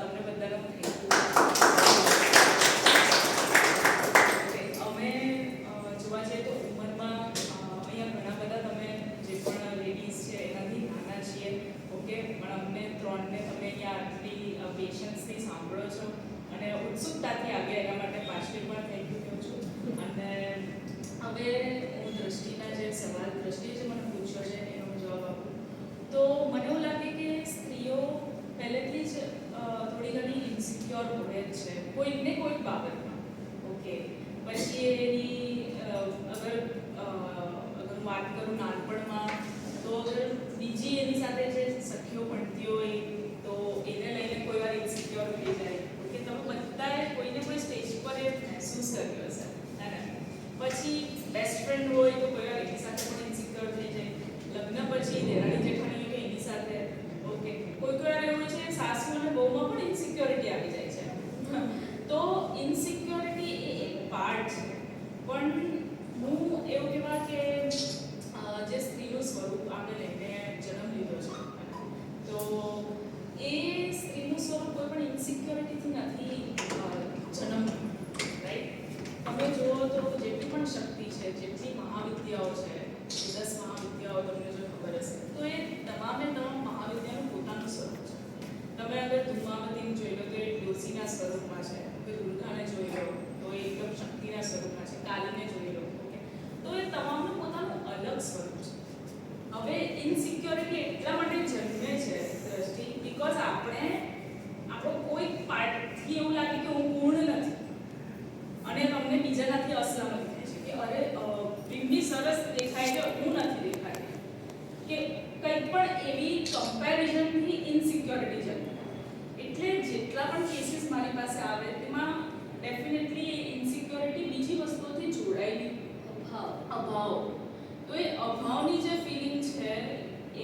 તમને બધાનો અમે જોવા જઈએ તો ઉંમરમાં અહીંયા ઘણા બધા તમે જે પણ લેડીઝ છે એનાથી નાના છીએ, ઓકે, પણ અમને ત્રણને તમે અહીંયા આટલી પેશન્સથી સાંભળો છો અને ઉત્સુકતાથી આવ્યા એના માટે પાછળ પણ થેન્ક યુ કહું છું. અને હવે હું દ્રષ્ટિના જે સવાલ દ્રષ્ટિએ જે મને પૂછ્યો છે એનો હું જવાબ આપું તો મને એવું લાગે કે સ્ત્રીઓ પહેલેથી જ થોડી ઘણી ઇન્સિક્યોર હોય જ છે કોઈક ને કોઈક બાબતમાં, ઓકે. પછી એની અગર હું વાત કરું નાનપણમાં તો અગર બીજી એની સાથે જે સખીઓ ભણતી હોય તો એને લઈને કોઈ વાર ઇન્સિક્યોર થઈ જાય, ઓકે. તમે બધાએ કોઈને કોઈ સ્ટેજ પર એ મહેસૂસ કર્યો હશે, પછી બેસ્ટ ફ્રેન્ડ હોય તો કોઈ વાર એની સાથે પણ ઇન્સિક્યોર થઈ જાય, લગ્ન પછી દેરાણી જેઠાણી હોય એની સાથે, ઓકે. કોઈ વાર એવું છે સાસુ અને બહુમાં પણ ઇન્સિક્યોરિટી આવી જાય છે. તો ઇન્સિક્યોરિટી એ એક પાર્ટ છે, પણ હું એવું કહેવા કે જે સ્ત્રીનું સ્વરૂપ આપણે લઈને જન્મ લીધો છે તો એ સ્ત્રીનું સ્વરૂપ કોઈ પણ ઇન્સિક્યોરિટીથી નથી જન્મ, રાઈટ. તમે જુઓ તો જેટલી પણ શક્તિ છે, જેટલી મહાવિદ્યાઓ છે, 10 મહાવિદ્યાઓ તમને જો ખબર હશે તો એ તમામે તમામ મહાવિદ્યાનું પોતાનું સ્વરૂપ છે. તમે અગર ધૂમાવતીને જોઈ લો તો એ ડોસીના સ્વરૂપમાં છે, દુર્ગાને જોઈ લો તો એ એકદમ શક્તિના સ્વરૂપમાં છે, કાલીને જોઈ લો, ઓકે. તો એ તમામનું પોતાનું અલગ સ્વરૂપ છે. હવે ઇનસિક્યોરિટી એટલા માટે જન્મે છે દ્રષ્ટિ બીકોઝ આપણે આપણો કોઈક પાર્ટથી એવું લાગે કે હું પૂર્ણ નથી અને તમને બીજાનાથી અસલામત થાય છે કે અરે બિંબી સરસ દેખાય છે હું નથી દેખાતી કે કંઈક પણ એવી કમ્પેરિઝનથી ઇનસિક્યોરિટી જન્મે. એટલે જેટલા પણ કેસીસ મારી પાસે આવે તેમાં ડેફિનેટલી ઇનસિક્યોરિટી બીજી વસ્તુઓથી જોડાયેલી અભાવ. તો એ અભાવની જે ફિલિંગ છે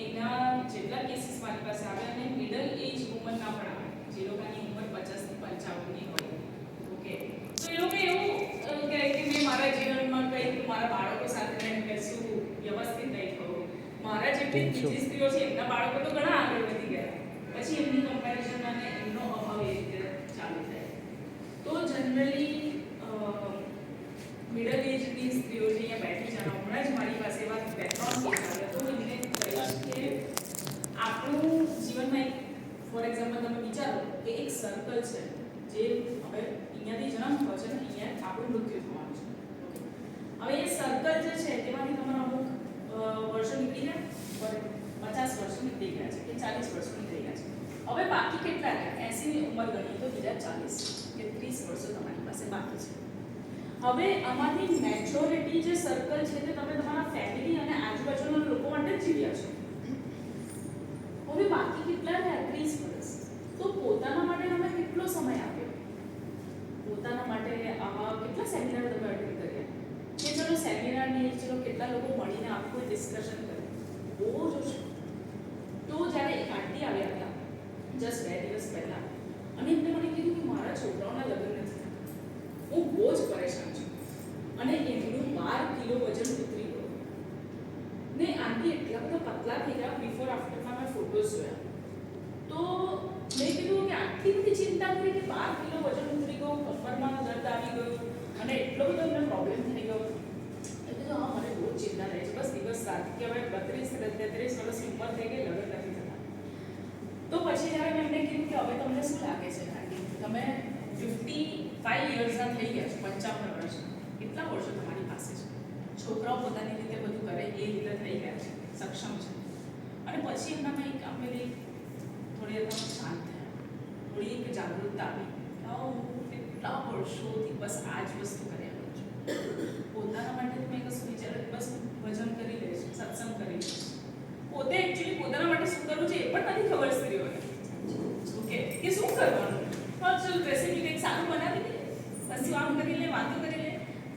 એના જેટલા કેસીસ મારી પાસે આવે અને મિડલ એજ વુમનના પણ આવે જે લોકોની ઉંમર 50 થી 55ની હોય, ઓકે. તો એ લોકો એવું કહે કે મેં મારા જીવનમાં કંઈક મારા બાળકો સાથે રહીને બેસું વ્યવસ્થિત નહીં થયું, મારા જેટલી બીજી સ્ત્રીઓ છે એમના બાળકો તો ઘણા આગળ વધી ગયા, પછી એમની કમ્પેરિઝન અને એમનો અભાવ એ રીતે ચાલુ થાય. તો જનરલી મિડલ એજની સ્ત્રીઓ જે અહીંયા બેઠી છે હમણાં જ મારી પાસે એવા 2-3 કેસ આવ્યા તો એમને કહીશ કે આપણું જીવનમાં એક ફોર એક્ઝામ્પલ તમે વિચારો કે એક સર્કલ છે જે હવે અહીંયાથી જન્મ થયો છે ને અહીંયા આપણું મૃત્યુ થવાનું છે. હવે એ સર્કલ જે છે તેમાંથી તમારા અમુક વર્ષો નીકળી ગયા, 50 વર્ષો નીકળી ગયા છે કે 40 વર્ષો નીકળી ગયા છે. હવે બાકી કેટલા રહ્યા? 80ની ઉંમર ગણી તો બીજા 40 કે 30 વર્ષો તમારી પાસે બાકી છે. હવે આમાંથી મેજોરિટી જે સર્કલ છે તે તમે તમારા ફેમિલી અને આજુબાજુના લોકો માટે જ જીવ્યા છો. હવે બાકી કેટલા રહ્યા? 30 વર્ષ. તો પોતાના માટે તમે કેટલો સમય આપ્યો? પોતાના માટે આવા કેટલા સેમિનાર તમે અટેન્ડ કર્યા કે ચલો સેમિનારની ચલો કેટલા લોકો મળીને આખું ડિસ્કશન કરે બહુ જ ઓછું. તો જ્યારે એક આંટી આવ્યા હતા જસ્ટ 2 દિવસ પહેલા અને એમને મને કીધું કે મારા છોકરાઓના લગ્ન નથી થતા, હું બહુ જ પરેશાન છું અને એમનું 12 કિલો વજન ઉતરી ગયું ને આંટી એટલા બધા પતલા થઈ ગયા. બિફોર આફ્ટરના મેં ફોટોઝ જોયા તો મેં કીધું કે આટલી બધી ચિંતા કરી કે 12 કિલો વજન ઉતરી ગયું, કમરમાં દર્દ આવી ગયું અને એટલો બધો એમને પ્રોબ્લેમ થઈ ગયો. એ કીધું હા મને બહુ ચિંતા રહે છે બસ દિવસ રાત કે હવે 32-33 વર્ષની ઉંમર થઈ ગઈ, લગ્ન નથી થતા. તો પછી જ્યારે મેં એમને કીધું કે હવે તમને શું લાગે છે આંટી તમે 55 યર્સના થઈ ગયા છો, 55 વર્ષના, કેટલા વર્ષો તમારી પાસે છે, છોકરાઓ પોતાની રીતે બધું કરે એ રીતે થઈ ગયા છે, સક્ષમ છે. અને પછી એમનામાં એક આપેલી થોડી એકદમ શાંત થયા, થોડી એક જાગૃતતા આવી. હું કેટલા વર્ષોથી બસ આ જ વસ્તુ કર્યા કરું છું, પોતાના માટે મેં કશું વિચાર્યું બસ ભજન કરી લઈશ, સત્સંગ કરી લઈશ. પોતે એકચ્યુઅલી પોતાના માટે શું કરવું છે એ પણ નથી ખબર સ્ત્રીઓને, ઓકે, કે શું કરવાનું. હા ચલ રેસીપી કંઈક સારું બનાવી દે, પછી આમ કરી લે, વાતો કરી લે,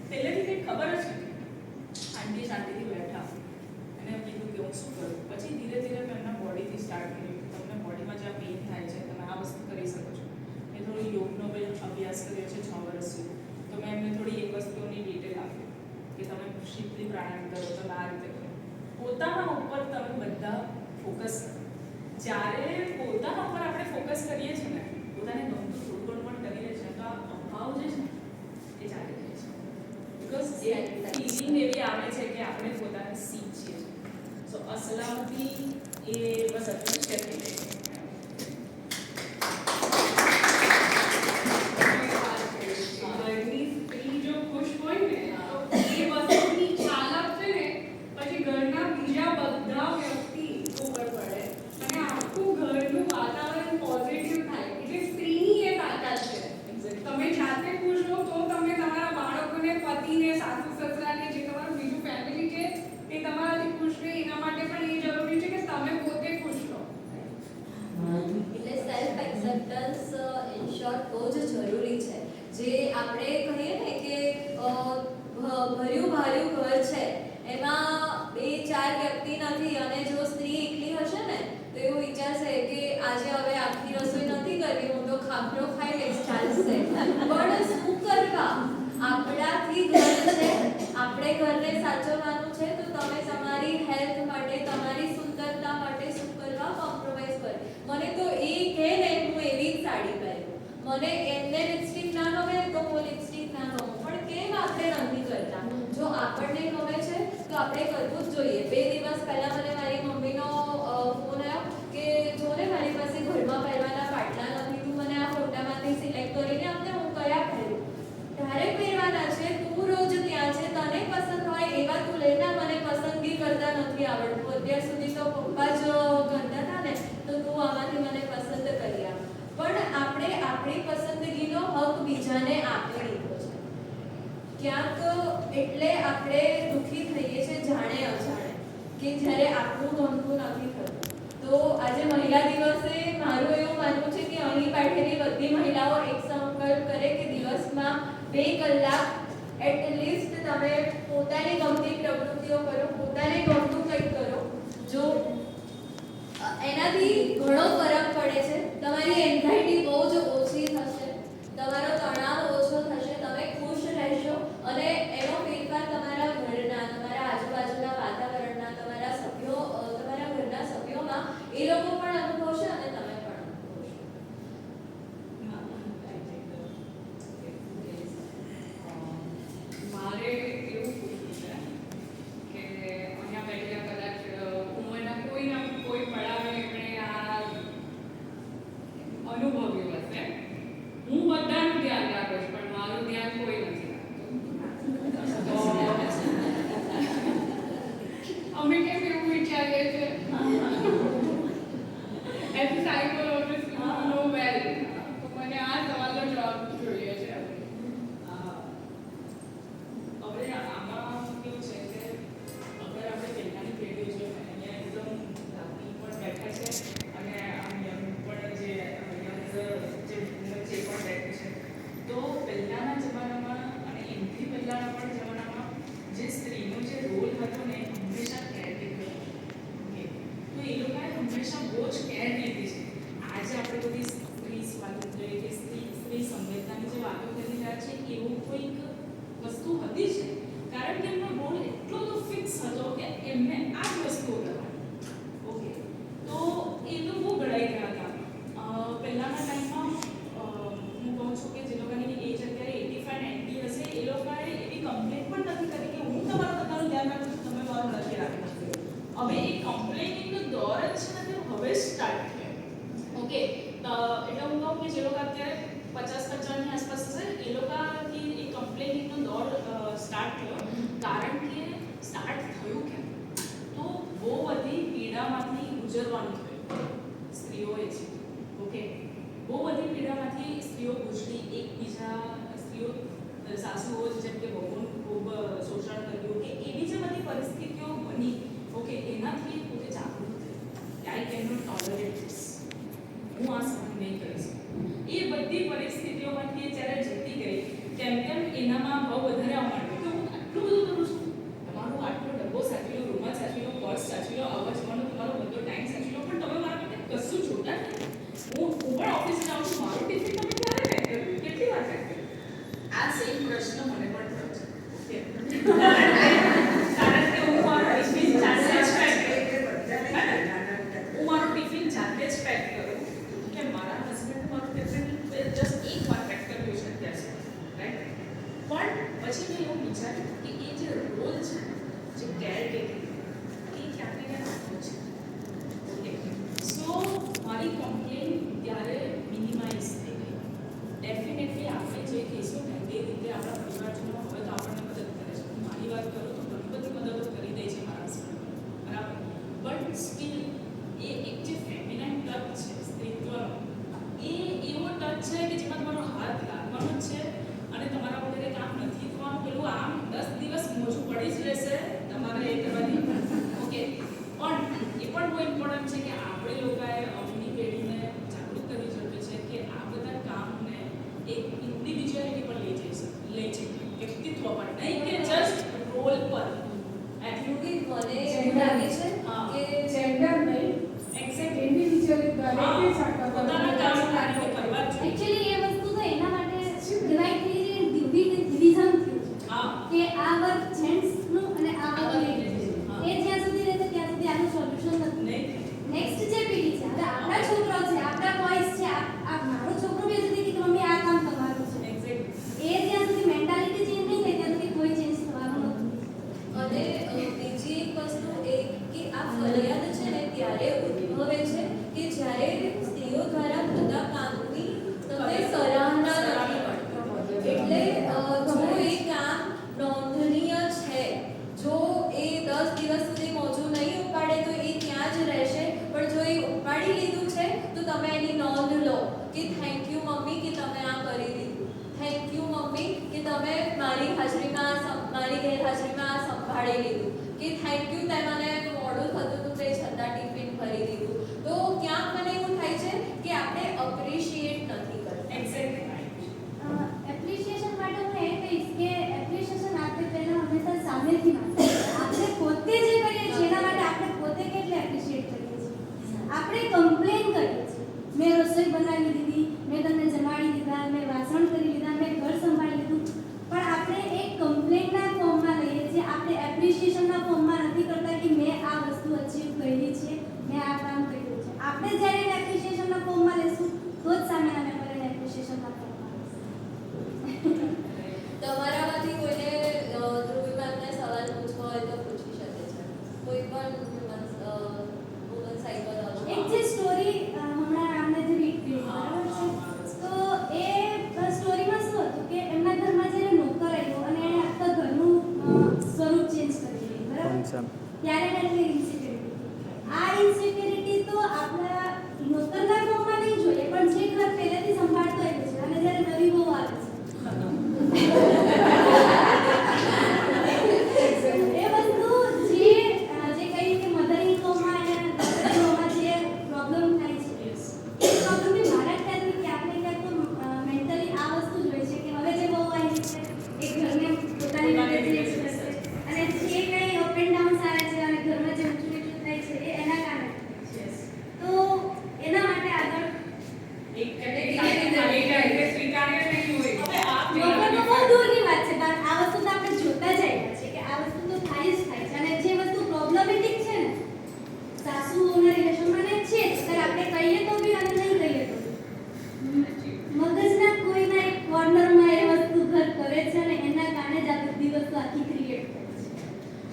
પહેલેથી કંઈક ખબર જ નથી. આંટી શાંતિથી બેઠા અને એમ કીધું કે હું શું કરું. પછી ધીરે ધીરે મેં એમના બોડીથી સ્ટાર્ટ કર્યું. તમને બોડીમાં જ્યાં પેઇન થાય છે તમે આ વસ્તુ કરી શકો છો. મેં થોડો યોગનો અભ્યાસ કર્યો છે 6 વર્ષ સુધી, તો મેં એમને થોડી એક વસ્તુની ડિટેલ આપી અસલામતી એ બસ એટલું જ કહેતી હતી. ઘરની સ્ત્રી જો ખુશ હોય ને તો એ વસ્તુની છાલક છે ને પછી ઘરના બીજા બધા વ્યક્તિ ઉપર પડે અને આખું ઘરનું વાતાવરણ પોઝિટિવ થાય. એટલે સ્ત્રીની એ તાકાત છે. તમે જાતે ખુશ હો તો તમે તમારા બાળકોને, પતિને, સાસુ સસરાને, જે તમારું બીજું ફેમિલી છે તે તમારાથી ખુશ રહે, એના માટે પણ એ જરૂરી છે કે તમે પોતે ખુશ રહો. એટલે સેલ્ફ એક્સેપ્ટન્સ ઇન શોર્ટ બહુ જ જરૂરી છે. જે આપણે કહીએ ને કે ભર્યું ભાર્યું ઘર છે, એમાં 2-4 વ્યક્તિ નથી અને જો સ્ત્રી એકલી હશે ને તો એવું વિચારશે કે આજે હવે આખી રસોઈ નથી કરવી, હું તો ખાખરો ખાઈ લઈશ, ચાલશે. પણ શું કરવા? આપણાથી ઘર છે, આપણે ઘરને સાચવવાનું છે, તો તમે તમારી હેલ્થ માટે, તમારી સુંદરતા માટે શું કરવા? કોમ્પ્રોમાઇઝ કરે. મને તો એ કહે ને હું એવી જ સાડી પહેરું, મને એમને લિપસ્ટિક ના ગમે તો હું લિપસ્ટિક ના ગમું, પણ કેમ આપણે નથી કરતા? જો આપણને ગમે છે તો આપણે કરવું જ જોઈએ. 2 દિવસ પહેલા મને મારી મમ્મીનો ફોન આવ્યો કે જો ને મારી પાસે ઘરમાં પહેરવાના પાટલા નથી, તું મને આ ફોટામાંથી સિલેક્ટ કરીને આપને, હું કયા પહેરું? તારે પહેરવાના છે, તું રોજ ત્યાં છે, તને પસંદ હોય એવા તું લઈને, મને પસંદગી કરતા નથી આવડતું. અત્યાર સુધી તો પપ્પા જ કરતા હતા ને, તો તું આમાંથી મને પસંદ કરી આપ. પણ આપણે આપણી પસંદગીનો હક બીજાને આપી દીધો છે. ક્યાંક એટલે આપણે દુઃખી થઈએ છીએ જાણે અજાણે કે જ્યારે આપણું ગમતું નથી થતું. તો આજે મહિલા દિવસે મારું એવું માનવું છે કે અહીં બેઠેલી બધી મહિલાઓ એક સંકલ્પ કરે કે દિવસમાં 2 કલાક એટલીસ્ટ તમે પોતાની ગમતી પ્રવૃત્તિઓ કરો, પોતાને ગમતું કંઈક કરો. જો એનાથી ઘણો ફરક પડે છે. તમારી એન્ઝાઇટી બહુ જ ઓછી થશે, તમારો તણાવ ઓછો થશે, તમે ખુશ રહેશો અને એનો ફેરફાર તમારા ઘરના, તમારા આજુબાજુના વાતાવરણના, તમારા સભ્યો, તમારા ઘરના સભ્યોમાં એ લોકો પણ અનુભવશે અને તમે પણ અનુભવશો. મારે એવું પૂછવું છે કે અહીંયા બેઠેલા કદાચ ઉંમરના કોઈ પડાવે એમણે આ અનુભવ્યું હશે. હું બધાનું ધ્યાન રાખું છું પણ મારું ધ્યાન કોઈ નથી રાખતું. અમે કેમ એવું વિચારીએ છીએ? As a psychologist you know well, તો મને આ સવાલનો જવાબ જોઈએ છે. હવે આમાં કેવું છે કે અગર આપણે પહેલાંની પેઢી છે, અહીંયા એકદમ લાગણી પણ બેઠા છે અને આમ યંગ પણ જે ઉંમર જે પણ બેઠી છે, તો પહેલાંના જમાનામાં અને એમથી પહેલાંના પણ જમાનામાં જે સ્ત્રીનો જે રોલ હતો ને હંમેશા કેરટેકર હતો. ઓકે, તો એ લોકોએ હંમેશા બહુ જ કેર લીધી છે. આજે આપણે બધી સ્ત્રી સ્વાતંત્ર્ય કે સ્ત્રી સંવેદનાની જે વાતો કરી રહ્યા છે એવું કોઈક વસ્તુ હતી જ નહીં. કારણ કે એમનો રોલ એટલો તો ફિક્સ હતો કે એમને આ જ વસ્તુઓ કરવાની. ઓકે, તો એ તો બહુ ઘડાઈ ગયા હતા. પહેલાંના ટાઈમમાં હું કહું છું કે જે લોકોની એજ અત્યારે 85-90 હશે, એ લોકોએ એવી કમ્પ્લેન પણ નથી કરી કે હું તમારું ધ્યાન રાખું છું, તમે મારું નથી રાખતા. હવે એ કમ્પ્લેનિંગનો દોર જ છે ને તે હવે સ્ટાર્ટ થયો. ઓકે, એટલે હું કહું કે જે લોકો અત્યારે 50-55ની આસપાસ હશે એ લોકોથી એ કમ્પ્લેનિંગનો દોર સ્ટાર્ટ થયો. કારણ કે સ્ટાર્ટ થયું કેમ? તો બહુ બધી પીડામાંથી ગુજરવાનું થયું સ્ત્રીઓએ છે. ઓકે, બહુ બધી પીડામાંથી સ્ત્રીઓ ગુજરી. એકબીજા સ્ત્રીઓ સાસુઓ જેમ કે બહુનું ખૂબ શોષણ કર્યું કે એવી જે બધી પરિસ્થિતિઓ બની. ઓકે, એનાથી પોતે જાગૃત થઈ કે I can not tolerate this, હું આ સહન નહીં કરી શકું. એ બધી પરિસ્થિતિઓમાંથી જ્યારે જતી ગઈ તેમ તેમ એનામાં બહુ વધારે આવવા માંડ્યું કે હું આટલું બધું કરું છું, તમારું આટલો ડબ્બો સાચવી લો, રૂમાલ સાચવી લો, પર્સ સાચવી લો, આવવા જવાનો તમારો બધો ટાઈમ સાચવી લો, પણ તમે મારા માટે કશું જોતા નથી. હું પણ ઓફિસે જાઉં છું, મારું ટિફિન તમે ક્યારે પેક કર્યું, કેટલી વાર પેક કર્યું? આ સેમ પ્રશ્ન મને પણ થયો છે. ઓકે, કારણ કે હું મારું ટિફિન જાતે જ પેક કરું કે મારા હસબન્ડ મારું ટિફિન જસ્ટ એક વાર પેક કર્યું છે અત્યાર સુધી, રાઈટ? પણ પછી મેં એવું વિચાર્યું કે એ જે રોલ છે, જે કેર ટેકિંગ, એ ક્યાંક ને ક્યાંક પ્રોવાઈડ નહીં કે જસ્ટ રોલ પર Actually, મને એવું લાગે છે કે જેન્ડર નહીં એક્સેપ્ટ ઇન્ડિવિજ્યુઅલી પોતાના કામ સારી રીતે કરવા જ જોઈએ. Actually, એ વસ્તુ તો એના માટે divide થઈ છે, division થયું છે. હા કે આ વર્ક જેન્ટ્સનું અને આ વર્ક આ work લેડીઝનું. હા. એ જ્યાં સુધી રહેશે ત્યાં સુધી આનું સોલ્યુશન નથી. નહીં નેક્સ્ટ જે પેઢી છે, હવે આપણા છોકરાઓ છે, આપણા બોયઝ છે, આ મારો છોકરો બી હજી કે મમ્મી આ કામ તમારું છે. એક્ઝેક્ટ એ જ્યાં સુધી મેન્ટાલિટી ચેન્જ નહીં થાય ત્યાં સુધી કોઈ ચેન્જ થવાનું નથી. અને બીજી એક વસ્તુ એ કે આ ફરિયાદ છે ને ત્યારે ઉદ્ભવે છે કે જ્યારે સ્ત્રીઓ દ્વારા થતા કામની તમને સરાહના નથી મળતી. એટલે જો એ કામ નોંધનીય છે, જો એ 10 દિવસ સુધી મોજું નહીં ઉપાડે તો એ ત્યાં જ રહેશે, પણ જો એ ઉપાડી લીધું છે તો તમે એની નોંધ લો કે થેન્ક યુ મમ્મી કે તમે આ કરી દીધું, થેન્ક યુ મમ્મી કે તમે મારી મારી ગેરહાજરીમાં આ સંભાળી લીધું, કે થેન્ક યુ તે મને મોડું થતું હતું તે છતાં ટિફિન ભરી દીધું. તો ક્યાંક મને એવું થાય છે કે આપણે અપ્રિશિએટ નથી કરતા. એક્ઝેક્ટ એપ્રિશિએશન માટે હું એ કહીશ કે એપ્રિશિએશન આપણે પહેલા હંમેશા સામેથી માંગીએ. આપણે પોતે જે કરીએ છીએ એના માટે આપણે પોતે કેટલે એપ્રિશિએટ કરીએ છીએ. આપણે કમ્પ્લેન કરીએ છીએ, મેં રસોઈ બનાવી દીધી, મેં તમને જમાડી દીધા, મેં વાસણ કરી લીધા, મેં ઘર સંભાળી લીધું, પણ આપણે એક કમ્પ્લેનના ફોર્મમાં લઈએ છીએ. આપણે એપ્રિશિએશનના ફોર્મમાં નથી કરતા કે મેં આ વસ્તુ અચીવ કરી છે, મેં આ કામ કર્યું છે. આપણે જ્યારે એપ્રિશિએશનના ફોર્મમાં લેશું તો જ સામેના મેમ્બરને એપ્રિશિએશનના ફોર્મમાં લેશે. તમારામાંથી કોઈને ધ્રુવીમાનને સવાલ પૂછવો હોય તો પૂછી શકે છે. કોઈ પણ વુમન સાયકોલોજી એક જે સ્ટોરી હમણાં આમને જે રીડ કરી બરાબર છે, તો એ સ્ટોરીમાં શું હતું કે એમના ઘરમાં જ્યારે નોકર આવ્યો અને એણે આખા ઘરનું સ્વરૂપ ચેન્જ કરી દીધું બરાબર, ત્યારે એને એટલી ઇન્સિક્યુરિટી. આ ઇન્સિક્યુરિટી તો આપણા નોકરના ફોર્મમાં નહીં જોઈએ, પણ જે ઘર પહેલેથી સંભાળતો આવ્યો છે અને જ્યારે નવી બહુ આવે છે એ વસ્તુ જે કહ્યું કે મધરિંગ હોમમાં અને ડોટરિંગ હોમમાં જે પ્રોબ્લેમ થાય છે એ પ્રોબ્લેમની મારા ખ્યાલથી ક્યાંક ને ક્યાંક તો મેન્ટલી આ વસ્તુ જ હોય છે કે હવે જે બહુ આવી છે એ ઘરને પોતાની રીતે ચેન્જ કરશે અને જે કંઈ અપ એન્ડ ડાઉન આવે છે અને ઘરમાં જે ઊંચું નીચું થાય છે એ એના કારણે થાય છે. તો એના માટે આગળ એક એટલે સ્વીકાર્ય નહીં હોય. હવે આ નોકરનો બહુ દૂરની વાત છે, પણ આ વસ્તુ તો આપણે જોતા જ આવ્યા છે કે આ વસ્તુ તો થાય જ થાય છે. અને જે વસ્તુ પ્રોબ્લેમેટિક છે ને સાસુઓના રિલેશનમાં ને છે જ, ત્યારે આપણે કહીએ તો બી અને નહીં કહીએ તો બી. મગજના કોઈના એક કોર્નરમાં એ વસ્તુ ઘર કરે છે અને એના કારણે જ આ બધી વસ્તુ આખી ક્રિએટ કરે છે.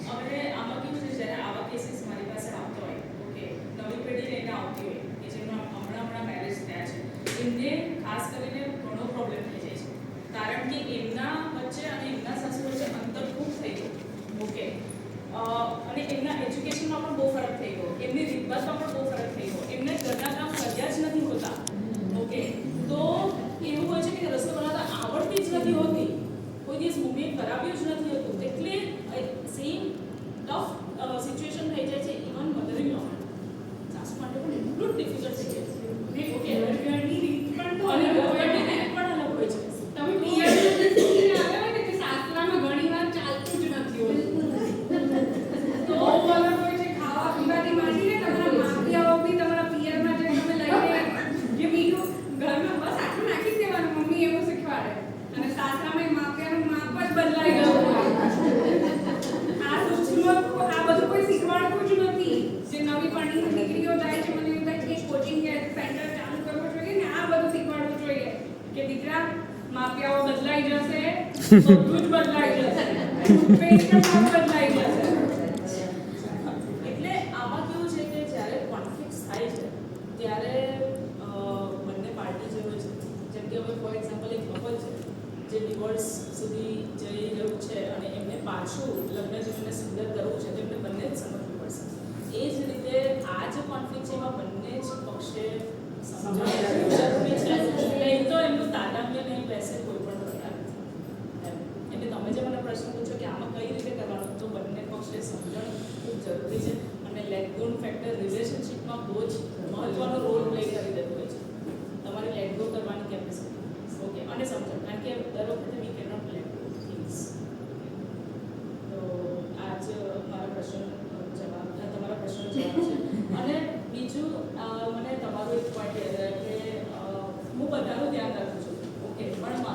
હવે આમાં કેવું છે જ્યારે આવા કેસીસ મારી પાસે આવતો હોય ઓકે નવી પેઢી લઈને આવતી હોય કે જેમના હમણાં મેરેજ થયા છે એમને ખાસ કરીને ઘણો પ્રોબ્લેમ થઈ જાય છે કારણ કે એમના વચ્ચે અને એમના સાસુ વચ્ચે અંતર ખૂબ થઈ ગયું ઓકે અને એમના એજ્યુકેશનમાં પણ બહુ ફરક થઈ ગયો, એમની રીતભાતમાં પણ બહુ ફરક થઈ ગયો, એમને ઘરના કામ કર્યા જ નથી હોતા ઓકે. તો એવું હોય છે કે રસોઈ બનાવતા આવડતી જ નથી હોતી, કોઈ દિવસ મમ્મીએ કરાવ્યું જ નથી હોતું, એટલે સેમ ટફ સિચ્યુએશન થઈ જાય છે ઇવન મધરિંગ લો સાસુ માટે પણ એટલું જ ડિફિકલ્ટ થઈ જાય છે ઓકે. ઘરની રીત પણ તો અને અલગ હોય ઘરની ને. રીત પણ અલગ હોય છે. તમે પિયરથી સ્કૂલને આવ્યા હોય ને કે સાસરામાં ઘણીવાર ચાલતું જ નથી હોતું. તો બહુ અલગ હોય છે ખાવા પીવાથી માંડીને તમારા માપિયાઓ બી તમારા પિયરમાં જે તમે લઈને જે બીજું ઘરમાં બસ આટલું નાખી જ દેવાનું મમ્મી એવું શીખવાડે અને સાસરામાં એ માપિયાનું માપ જ બદલાઈ ગયું હોય. આ સૂક્ષ્મ આ બધું કોઈ શીખવાડતું જ નથી. જે નવી પરણી દીકરીઓ જાય છે મને એવું થાય કે કોચિંગ સેન્ટર ચાલુ કરવો જોઈએ ને આ બધું શીખવાડવું જોઈએ કે દીકરા માપિયાઓ બદલાઈ જશે, બધું જ બદલાઈ જશે, પેટનું નામ બદલાઈ જશે. એટલે આમાં કેવું છે કે જ્યારે કોન્ફ્લિક્ટ થાય છે ત્યારે બંને પાર્ટી જે હોય છે જેમ કે હવે ફોર એક્ઝામ્પલ એક કપલ છે જે ડિવોર્સ સુધી જઈ રહ્યું છે અને એમને પાછું લગ્ન જીવનને સુંદર કરવું છે તો એમને બંને જ સમજવું પડશે. એ જ રીતે આ જે કોન્ફ્લિક્ટ છે એમાં બંને જ પક્ષે સમજવું જરૂરી છે, નહીં તો એમનું તાદામ્ય નહીં બેસે કોઈ પણ પ્રકાર એટલે તમે જે મને પ્રશ્ન પૂછો કે આમાં કઈ રીતે કરવાનું તો બંને પક્ષે સમજણ ખૂબ જરૂરી છે અને લેટ ગો ફેક્ટર રિલેશનશિપમાં બહુ જ મહત્વનો રોલ પ્લે કરી દેતો હોય છે. તમારે લેટ ગો કરવાની કેપેસિટી ઓકે અને સમજણ કારણ કે દર વખતે we can not let go things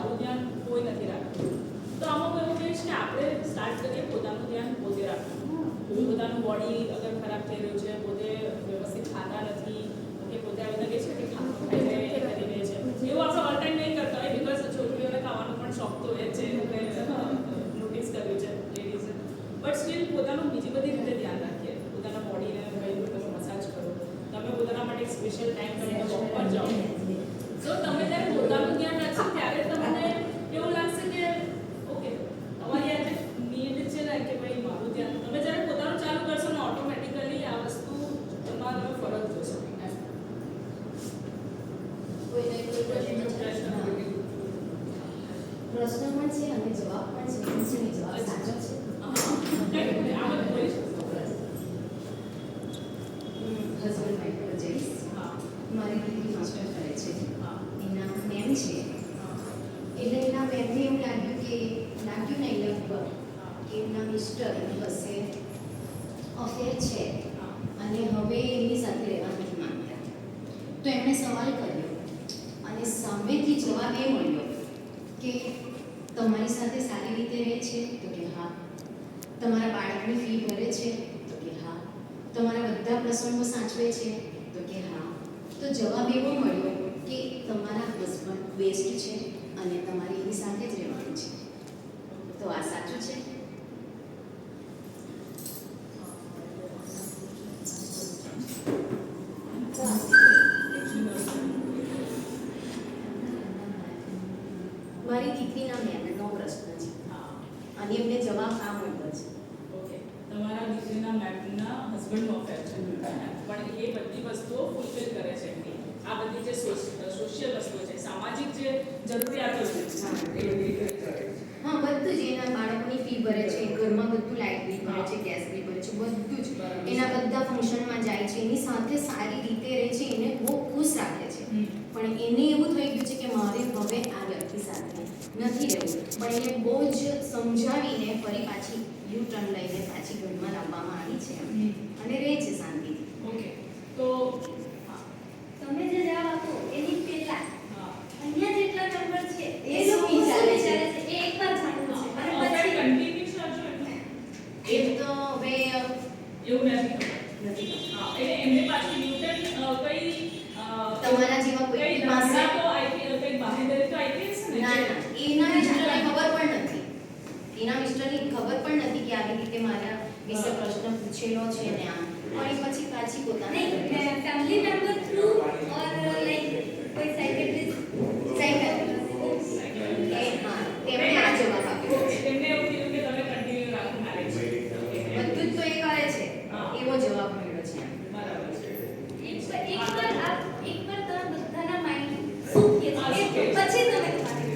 મારું ધ્યાન કોઈ નથી રાખતું. તો આમાં એવું કહીશ કે આપણે સ્ટાર્ટ કરીએ પોતાનું ધ્યાન પોતે રાખવું. પોતાનું બોડી અગર ખરાબ થઈ રહ્યું છે, પોતે વ્યવસ્થિત ખાતા નથી, કે પોતે આ બધા કહે છે કે ખાવાનું ખાઈ લે, એ કરી લે છે, એવું આપણે ઓલ ટાઈમ નહીં કરતા હોય. બિકોઝ છોકરીઓને ખાવાનો પણ શોખ તો એ જ છે, નોટિસ કર્યું છે લેડીઝે. બટ સ્ટીલ પોતાનું બીજી બધી રીતે ધ્યાન રાખીએ. પોતાના બોડીને ભાઈ તમે મસાજ કરો, તમે પોતાના માટે એક સ્પેશિયલ ટાઈમ કરીને વોક પર જાઓ. જો તમે જ્યારે પોતાનું ધ્યાન રાખશો ત્યારે તમને એવું લાગશે કે ઓકે તમારી આ નીડ છે ને કે ભાઈ મારું ધ્યાન, તમે જ્યારે પોતાનું ચાલુ કરશો ને ઓટોમેટિકલી આ વસ્તુ તમારા તમે ફરક જોશો. કોઈને કોઈ પ્રશ્ન છે? પ્રશ્ન પણ છે અને જવાબ પણ છે. શું જવાબ સાચો છે? આ બધું બોલી શકશો. હસબન્ડ વાઈફ પર જઈશ. હા મારી દીકરી માસ્ટર કરે છે, હા એના મેમ છે. એટલે એના મેમને એવું લાગ્યું નહીં લગભગ કે એમના મિસ્ટર એની પાસે અફેર છે અને હવે એમની સાથે રહેવા નથી માંગતા. તો એમણે સવાલ કર્યો અને સામેથી જવાબ એ મળ્યો કે તમારી સાથે સારી રીતે રહે છે? તો કે હા. તમારા બાળકની ફી ભરે છે? તો કે હા. તમારા બધા પ્રસંગો સાચવે છે? તો કે હા. તો જવાબ એવો મળ્યો કે તમારા હસબન્ડ બેસ્ટ છે અને તમારે એની સાથે જ રહેવાનું છે. તો આ સાચું છે? મારી દીકરીના મેમનો પ્રશ્ન છે અને એમને જવાબ આ મળ્યો છે. ઓકે, તમારા દીકરીના મેમના હસબન્ડનો અફેર છે, પણ એ બધી વસ્તુઓ ફૂલફિલ કરે છે એમની. આ બધી જે સોશિયલ વસ્તુઓ છે, સામાજિક જે જરૂરિયાતો છે, એ બધી કરે છે. હા, બધું જ. એના બાળકોની ફી ભરે છે, ઘરમાં બધું લાઇટ બિલ ભરે છે, ગેસ બિલ ભરે છે, બધું જ. એના બધા ફંક્શનમાં જાય છે, એની સાથે સારી રીતે રહે છે, એને બહુ ખુશ રાખે છે. પણ એને એવું થઈ ગયું છે કે મારે હવે આ વ્યક્તિ સાથે નથી રહેવું. પણ એને બહુ જ સમજાવીને ફરી પાછી યુ ટર્ન લઈને પાછી ઘરમાં લાવવામાં આવી છે અને રહે છે શાંતિથી. ઓકે, તો તમે જે જવાબ આપો એની પહેલા હા, અહીંયા જેટલા મેમ્બર છે એ એ લોકો શું શું વિચારે છે? વિચારે છે એ એકવાર જાણવું છે અને અફેર પછી કન્ટિન્યુઅસ રાખજો એટલે એ તો હવે એવું નથી. નથી. હા, એટલે એમને પાછી ન્યૂટન કઈ તમારા જેવા કોઈ કઈ પાસે પાસે તો આઈપી કઈ બાહેધરી તો આઈપી હશે ને? ના, એના મિસ્ટરને ખબર પણ નથી. એના મિસ્ટરની ખબર પણ નથી કે આવી રીતે મારા વિશે પ્રશ્ન પૂછેલો છે ને આમ. પણ એ પછી પાછી પોતાને નહીં ફેમિલી મેમ્બર થ્રુ ઓર લાઈક કોઈ સાયકેટ્રિસ્ટ હા, તેમણે આ જવાબ આપ્યો છે. તેમને એવું કીધું કે તમે કન્ટિન્યુ રાખો મેરેજ. બધું જ તો એ કરે છે એવો જવાબ મળ્યો છે. બરાબર છે. એકવાર તમે બધાના માઇન્ડ શું કહે છે એ પછી તમે તમારી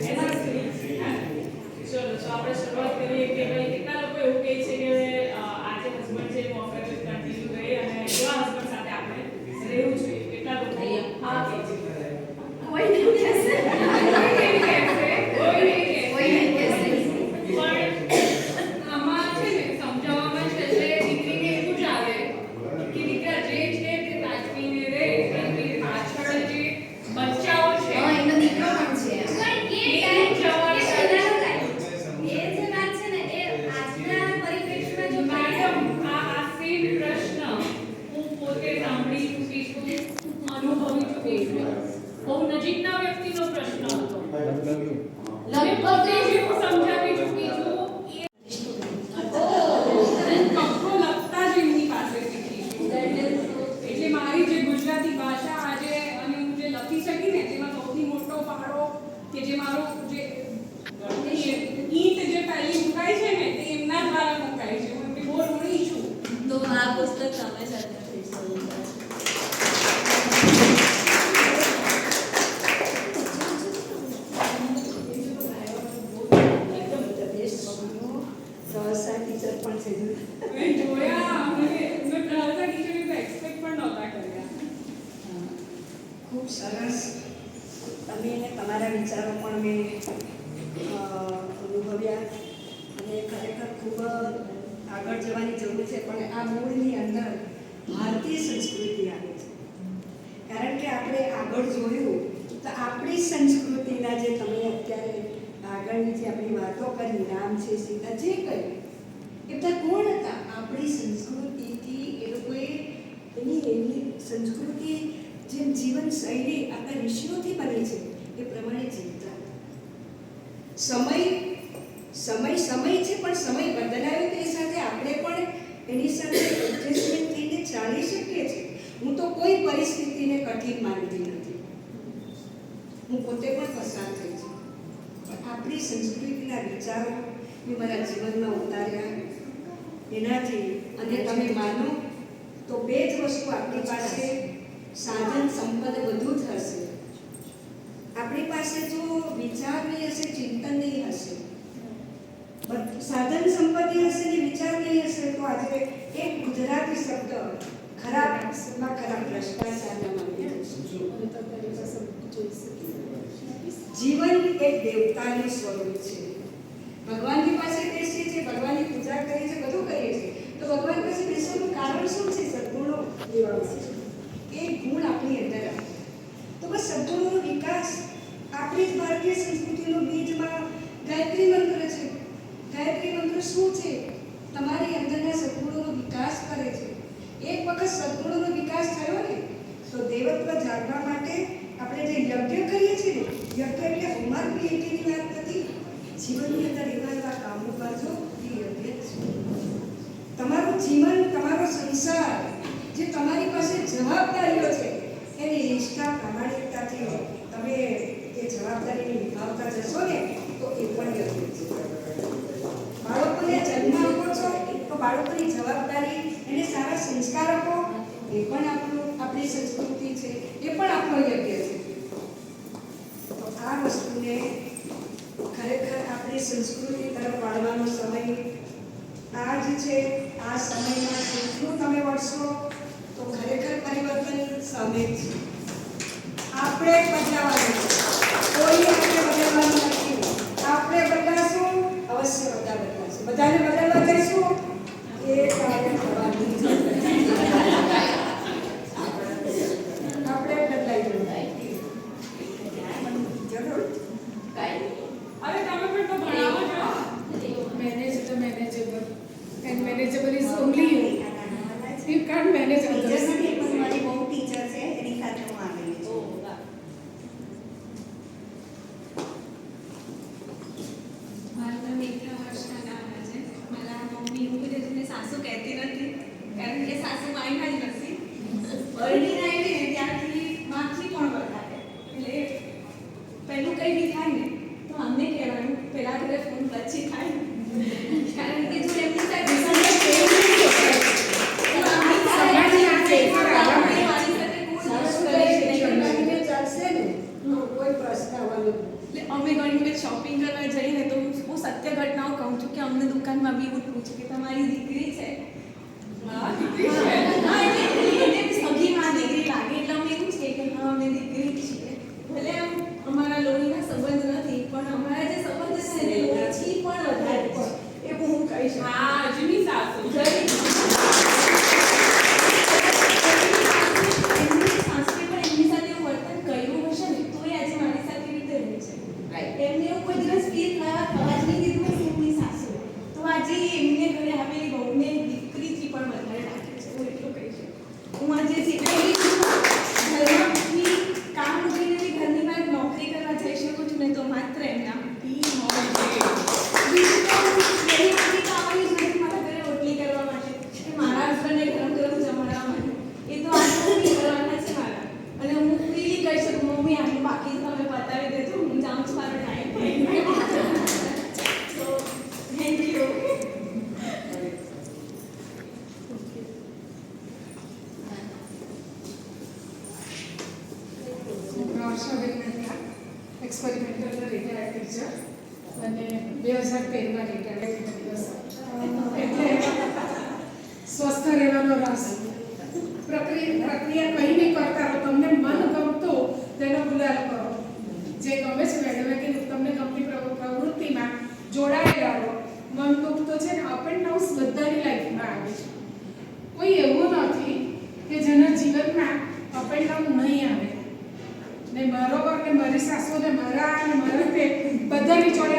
ચલો, તો આપણે શરૂઆત કરીએ કે ભાઈ કેટલા લોકો એવું કહે છે કે આજે હસબન્ડ છે એનું અફેર કન્ટિન્યુ રહે અને એવા હસબન્ડ સાથે આપણે રહેવું જોઈએ. કેટલા લોકો હા કહે છે? કોઈ નહીં કહેશે કોઈ નહીં કહેશે. કોઈ નહીં કહેશે. પણ આમાં છે ને સમજાવવામાં છે એટલે દીકરીને એવું જ આવે કે દીકરા જે છે તે સાચવીને રહે. એની પાછળ જે બચ્ચાઓ છે હા, એનો દીકરો પણ છે. પણ એ જે વાત છે ને એ આજના પરિપ્રેક્ષ્યમાં જો મેડમ આ સેમ પ્રશ્ન હું પોતે સાંભળી ચૂકી છું, અનુભવી ચૂકી છું. બહુ નજીકના વ્યક્તિનો પ્રશ્ન હતો. મેં પોતે જે હું સમજાવી ચૂકી છું એ કપડો લખતા જ એમની પાસે શીખી છું. એટલે મારી જે ગુજરાતી ભાષા આજે અને હું જે લખી શકી ને તેમાં સૌથી મોટો પાડો કે જે મારો જે ઈંટ જે પહેલી મુકાય છે ને તે એમના દ્વારા મુકાય છે. હું એમની બહુ ઋણી છું. તો આ પુસ્તક તમે સાથે થઈ શકો. મેં જોયા મેં પ્રહલાદ ટીચરની તો એક્સપેક્ટ પણ નહોતા કર્યા. ખૂબ સરસ. તમે તમારા વિચારો પણ મેં અનુભવ્યા અને ખરેખર ખૂબ આગળ જવાની જરૂર છે. પણ આ મૂળની અંદર ભારતીય સંસ્કૃતિ આવે છે. કારણ કે આપણે આગળ જોયું તો આપણી સંસ્કૃતિના જે તમે અત્યારે આગળની જે આપણી વાતો કરી, રામ છે, સીતા, જે કરી એ બધા કોણ હતા? આપણી સંસ્કૃતિથી એ લોકોએ એની સંસ્કૃતિ જેમ જીવન શૈલી આપણા ઋષિઓથી બની છે એ પ્રમાણે જીવતા હતા. સમય છે, પણ સમય બદલાયો તે સાથે આપણે પણ એની સાથે એડજસ્ટમેન્ટ થઈને ચાલી શકીએ છીએ. હું તો કોઈ પરિસ્થિતિને કઠિન માનતી નથી, હું પોતે પણ પસાર થઈ છું, પણ આપણી સંસ્કૃતિના વિચારો મેં મારા જીવનમાં ઉતાર્યા એનાથી. અને તમે માનો તો બે જ વસ્તુ આપણી પાસે, સાધન સંપદ બધું જ હશે, આપણી પાસે જો વિચાર નહીં હશે, ચિંતન નહીં હશે, સાધન સંપત્તિ હશે ને વિચાર નહીં હશે, તો આજે એક ગુજરાતી શબ્દ ખરાબમાં ખરાબ ભ્રષ્ટાચારના માની જીવન એક દેવતાનું સ્વરૂપ છે. ભગવાનની પાસે બેસીએ છીએ, ભગવાનની પૂજા કરીએ છીએ, બધું કરીએ છીએ, તો ભગવાન પાસે બેસવાનું કારણ શું છે? સદગુણો લેવામાં છે, એ ગુણ આપણી અંદર આવે તો બસ સદગુણોનો વિકાસ. આપણી જ ભારતીય સંસ્કૃતિનો બીજમાં ગાયત્રી મંત્ર છે. ગાયત્રી મંત્ર શું છે? તમારી અંદરના સદગુણોનો વિકાસ કરે છે. એક વખત સદગુણોનો વિકાસ થયો ને તો દેવત્વ જાગવા માટે આપણે જે યજ્ઞ કરીએ છીએ ને, યજ્ઞ એટલે હોમર ક્રિએટિવની વાત નથી, જીવનની અંદર એવા એવા કામો કરજો એ યજ્ઞ છે. તમારું જીવન, તમારો સંસાર, જે તમારી પાસે જવાબદારીઓ છે એની નિષ્ઠા પ્રામાણિકતાથી તમે એ જવાબદારીને નિભાવતા જશો ને તો એ પણ યજ્ઞ છે. બાળકોને જન્મ આપો છો તો બાળકોની જવાબદારી, એને સારા સંસ્કાર આપો, એ પણ આપણી સંસ્કૃતિ છે, એ પણ આપણો યજ્ઞ છે. તો આ વસ્તુને ખરેખર આપણી સંસ્કૃતિ તરફ વાળવાનો સમય આ જ છે. આ સમયમાં જેટલું તમે વળશો તો ખરેખર પરિવર્તન સામે છે. આપણે બદલાવાનું, કોઈ આપણે બદલવાનું નથી. આપણે બદલાશું, અવશ્ય બધા બદલાશે. બધાને બદલવા જઈશું એ કાર્ય થવાની આપણે બદલાઈ જવું જરૂર. અરે તમે પણ તો ભણાવો છો. Manage the manageable, and manageable is only you. You can't manage others. Teacher નથી, પણ મારી બહુ ટીચર છે, એની સાથે હું આવેલી છું. મારું નામ મિત્ર હર્ષના નામ છે. મારા મમ્મી હું કીધું સાસુ કહેતી નથી, કારણ કે સાસુ માયમાં જ નથી. પરણીને આવી ને ત્યારથી માથી પણ વધારે. એટલે પહેલું કંઈ બી થાય ને તો અમને કહેવાનું, પહેલા ઘરે ફોન પછી થાય, કારણ કે જો એમની સાથે મારી સાથે ચાલશે ને તો કોઈ પ્રશ્ન આવવાનો એટલે અમે ઘણી વખત શોપિંગ કરવા જઈને તો હું સત્ય ઘટનાઓ કહું છું કે અમને દુકાનમાં બી એવું પૂછે કે તમારી દીકરી છે. હા, દીકરી છે. હા, એટલે સગીમાં દીકરી લાગે એટલે અમે એવું છે કે હા અમે દીકરી છીએ. ભલે આમ અમારા લોહીના સંબંધ નથી, પણ અમારા જે સંબંધ છે ને લોહીથી પણ વધારે છે, એવું હું કહી શકું. હા, અજની સાસુ. એમની સાસુએ પણ એમની સાથે એવું વર્તન કર્યું હશે ને તોય આજે મારી સાથે રીતે રહે છે. એમને એવું કોઈ દિવસ ફીલ થવા જ નહીં દીધું હશે એમની સાસુ, તો આજે એમને ઘરે આવેલી બહુને દીકરીથી પણ વધારે રાખે છે. હું એટલું કહી શકું. હું આજે શીખેલી છું, ઘરમાંથી કામ મૂકીને બી ઘરની બહાર નોકરી કરવા જઈ શકું છું ને તો માત્ર એમના બીજું તો હું ઘણી બધી તો આવવાની જ નથી મારા ઘરે રોટલી કરવા માટે કે મારા હસબન્ડને ગરમ ગરમ જમાડવા માટે. એ તો આજે બી કરવાના છે મારા. અને હું ફ્રીલી કહી શકું મમ્મી આટલું બાકી તમે બતાવી દેજો, હું જાઉં છું, મારો ટાઈમ થઈ ગયો. તો thank you. Varshaben Mehta, experimental retired teacher, અને 2013માં રિટાયર્ડ દિવસ. એટલે સ્વસ્થ રહેવાનો રસ. પ્રક્રિયા કંઈ બી કરતા રહો, તમને મન ગમતું તેનો ગુલાલ કરો. જે ગમે છે મેડમે કીધું તમને ગમતી પ્રવૃત્તિમાં જોડાયેલા રહો. મન દુઃખ તો છે ને અપ એન્ડ ડાઉન્સ બધાની લાઈફમાં આવે છે. કોઈ એવું નથી કે જેના જીવનમાં અપ એન્ડ ડાઉન નહીં આવે. ને બરોબર કે મારી સાસુ ને મારા તે બધાની જોડે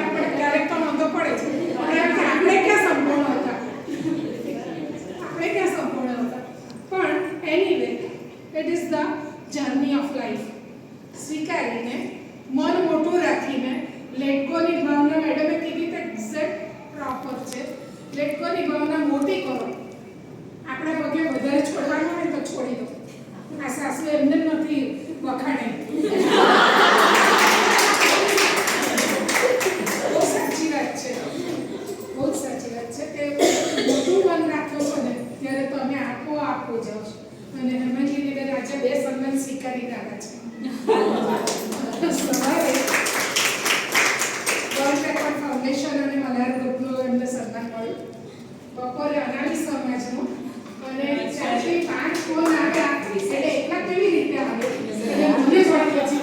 ઈશ્વરની ભાવના મોટી કરો. આપણા પગે વધારે છોડવાનું હોય તો છોડી દો. આ સાસુ એમને જ નથી વખાણે. બહુ સાચી વાત છે, બહુ જ સાચી વાત છે કે મોટું મન રાખો છો ને ત્યારે તમે આપો જાઓ છો. અને હનુમાનજીની બેન આજે 2 સન્માન સ્વીકારી રહ્યા છે. સવારે વર્લ્ડ રેકોર્ડ ફાઉન્ડેશન અને મલ્હાર ગ્રુપનું એમને સન્માન મળ્યું. બપોરે અનાળી સમાજનું અને 4 થી 5 ફોન આવ્યા. એટલે એટલા કેવી રીતે આવે એટલે મને થોડા પછી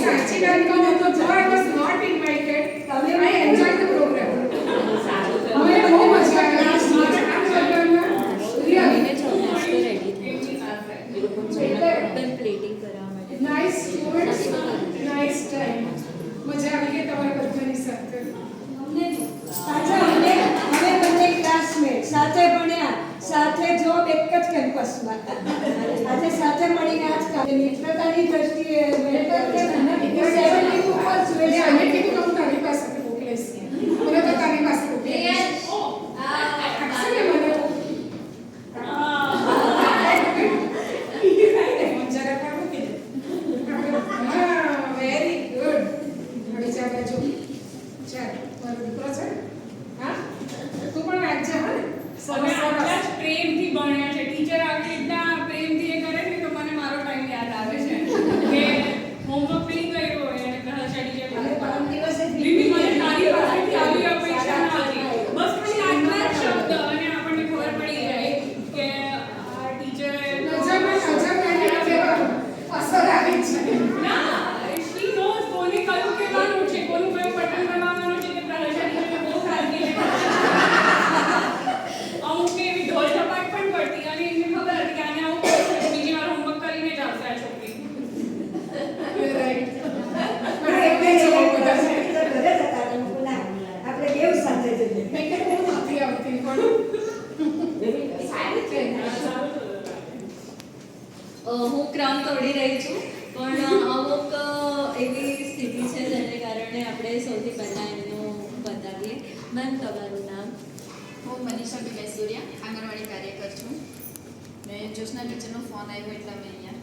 સાચી વાત કહું તો જો I was not invited, I enjoyed the program. મને બહુ મજા આવી. આ પ્રોગ્રામમાં નાઇસ સ્ટુડન્ટ્સ, નાઇસ ટાઈમ. મજા આવી ગઈ તમારા બધાની સાથે. પાછા અમે બંને ક્લાસમેટ સાથે ભણ્યા, સાથે જોબ એક જ કેમ્પસમાં. આજે સાથે મળીને આજ મિત્રતાની દ્રષ્ટિએ અમે કીધું કે હું તારી પાસે મોકલીશ. મને તો તારી પાસે મોકલીશ. આપશે ને મને? જરા પણ મૂકી દે. હા, વેરી ગુડ. હવે જા બાજુ. ચાલ, મારો દીકરો છે. હા, તું પણ વાંચજે હા ને? અમે આટલા જ પ્રેમથી ભણ્યા છે. ટીચર આવી રીતના પ્રેમથી એ કરે છે તો મને મારો ટાઈમ યાદ આવે છે કે હોમવર્ક નહીં કર્યો હોય અને કહે છે ટીચર અને પરમ દિવસે દીદી મને તારી પાસેથી આવી અપેક્ષા ન હતી. બસ ખાલી આટલા જ શબ્દ અને આપણને ખબર પડી જાય કે આ ટીચરે અસર આવી છે. ના શી નોઝ કોને કયું કહેવાનું છે, કોનું કયું બટન દબાવવાનું છે કે પ્રહલાદ ટીચરને બહુ સારી રીતે અમુક એવી ઢોલ ટપાટ પણ પડતી અને એમને ખબર હતી કે આને આવું કરશે તો બીજી વાર હોમવર્ક કરીને જ આવશે આ છોકરી. રાઈટ. આપણે બેવ સાથે જઈએ. મેં કીધું હું નથી આવતી પણ હું ક્રમ તોડી રહી છું પણ અમુક એવી સ્થિતિ છે જેને કારણે આપણે સૌથી પહેલાં એમનું બતાવીએ. મેમ તમારું નામ? હું મનીષા બી બેસુરિયા, આંગણવાડી કાર્યકર છું. મેં જ્યોત્સના ટીચરનો ફોન આવ્યો એટલે અમે અહીંયા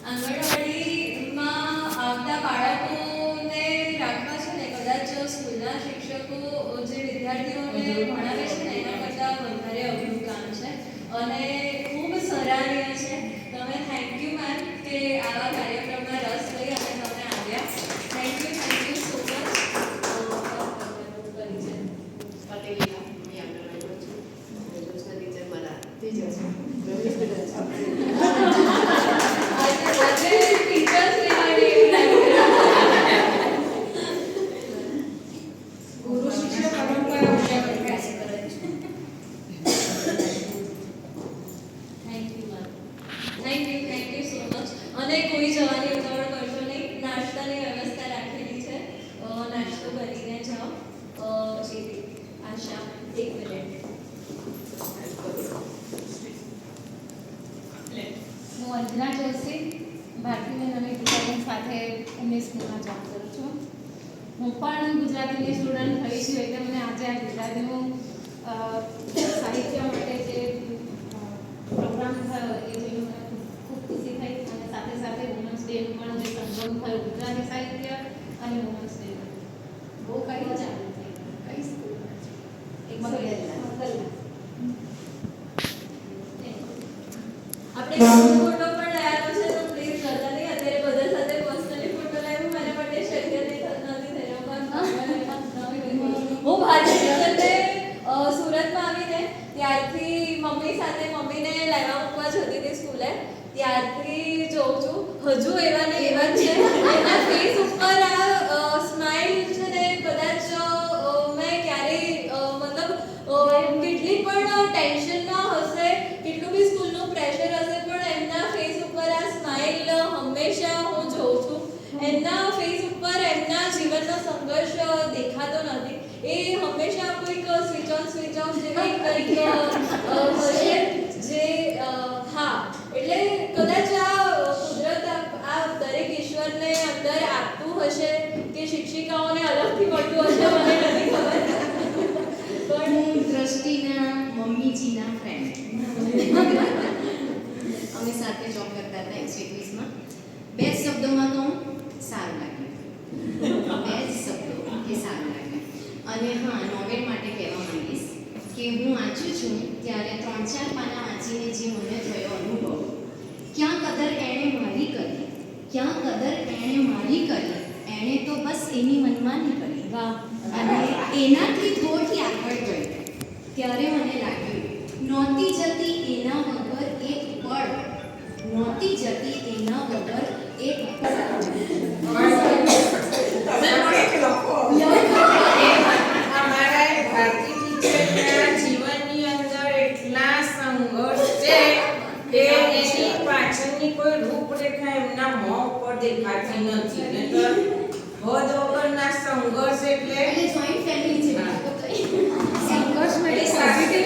આંગણવાડીમાં આવતા બાળકોને રાખવા છે ને કદાચ સ્કૂલના શિક્ષકો જે વિદ્યાર્થીઓને ભણાવે છે ને એના કરતાં વધારે અઘરું કામ છે અને ખૂબ સરાહનીય છે. તમે થેન્ક યુ મેમ કે આવા કાર્યક્રમમાં રસ લઈ અને તમે આવ્યા. Thank you so much. પટેલીના હું આંગણવાડીમાં છું. જ્યોત્સના ટીચર મારા ટીચર છે. આજે ટીચર્સ રહેવાની એવું લાગે. ગુરુ શિષ્ય પરંપરા થેન્ક યુ સો મચ. અને કોઈ જવાની ઉતાવળ કરશો નહીં. નાસ્તાની વ્યવસ્થા રાખેલી છે. નાસ્તો કરીને જાઓ. એવી આશા. 1 મિનિટ. હું અંજના જોશી ભારતીય નવી ગુજરાતી સાથે એમની સ્કૂલમાં જોબ કરું છું. હું પણ ગુજરાતીની સ્ટુડન્ટ થઈ છું એટલે મને આજે આ ગુજરાતીનું સાહિત્ય માટે જે પ્રોગ્રામ થયો એ જોઈને મને ખૂબ ખુશી થઈ અને સાથે સાથે વુમન્સ ડેનું પણ જે સંગમ થયો ગુજરાતી સાહિત્ય અને વુમન્સ ડે બહુ કઈ ચાલુ થઈ કઈ સ્કૂલમાં એક આપણે ફોટો પણ લાવ્યો છે તો પ્લીઝ કરતા નહીં. અત્યારે બધા સાથે પર્સનલી ફોટો લાવ્યો મારા માટે શક્ય નથી થયો પણ હું ભારતીય સુરતમાં આવીને ત્યારથી મમ્મી સાથે મમ્મીને લેવા મૂકવા જતી હતી સ્કૂલે ત્યારથી જોઉં છું હજુ એવા ને એવા જ છે. એના ફેસ ઉપર આ સ્માઇલ છે ને કદાચ મેં ક્યારેય મતલબ કેટલી પણ ટેન્શનમાં હશે કેટલું બી સ્કૂલનું પ્રેશર હશે પણ એમના ફેસ ઉપર આ સ્માઇલ હંમેશા હું જોઉં છું. એમના ફેસ ઉપર એમના જીવનનો સંઘર્ષ દેખાતો નથી. એ હંમેશા કોઈક સ્વિચ ઓન સ્વિચ ઓફ જેવી કંઈક હશે જે હા એટલે કદાચ આ કુદરત આ દરેક ઈશ્વરને બે જ શબ્દોમાં કહું, સારું લાગ્યું. બે જ શબ્દો કે સારું લાગ્યું. અને હા, નોવેલ માટે કહેવા માંગીશ કે હું વાંચું છું ત્યારે 3-4 પાના વાંચીને જે મને થયો અનુભવ, ક્યાં કદર એણે મારી કરી, ક્યાં કદર એણે મારી કરી, એણે તો બસ એની મનમાની કરી. વાહ. અને એનાથી થોડી આગળ ગઈ ત્યારે મને લાગ્યું નહોતી જતી એના વગર એક પળ, નહોતી જતી એના વગર એક અમારા ભારતી ટીચરના જીવનની અંદર એટલા સંઘર્ષ છે કે એની પાછળની કોઈ રૂપરેખા એમના મોં ઉપર દેખાતી નથી. નહીંતર હદ વગરના સંઘર્ષ એટલે જોઈન્ટ ફેમિલી છે.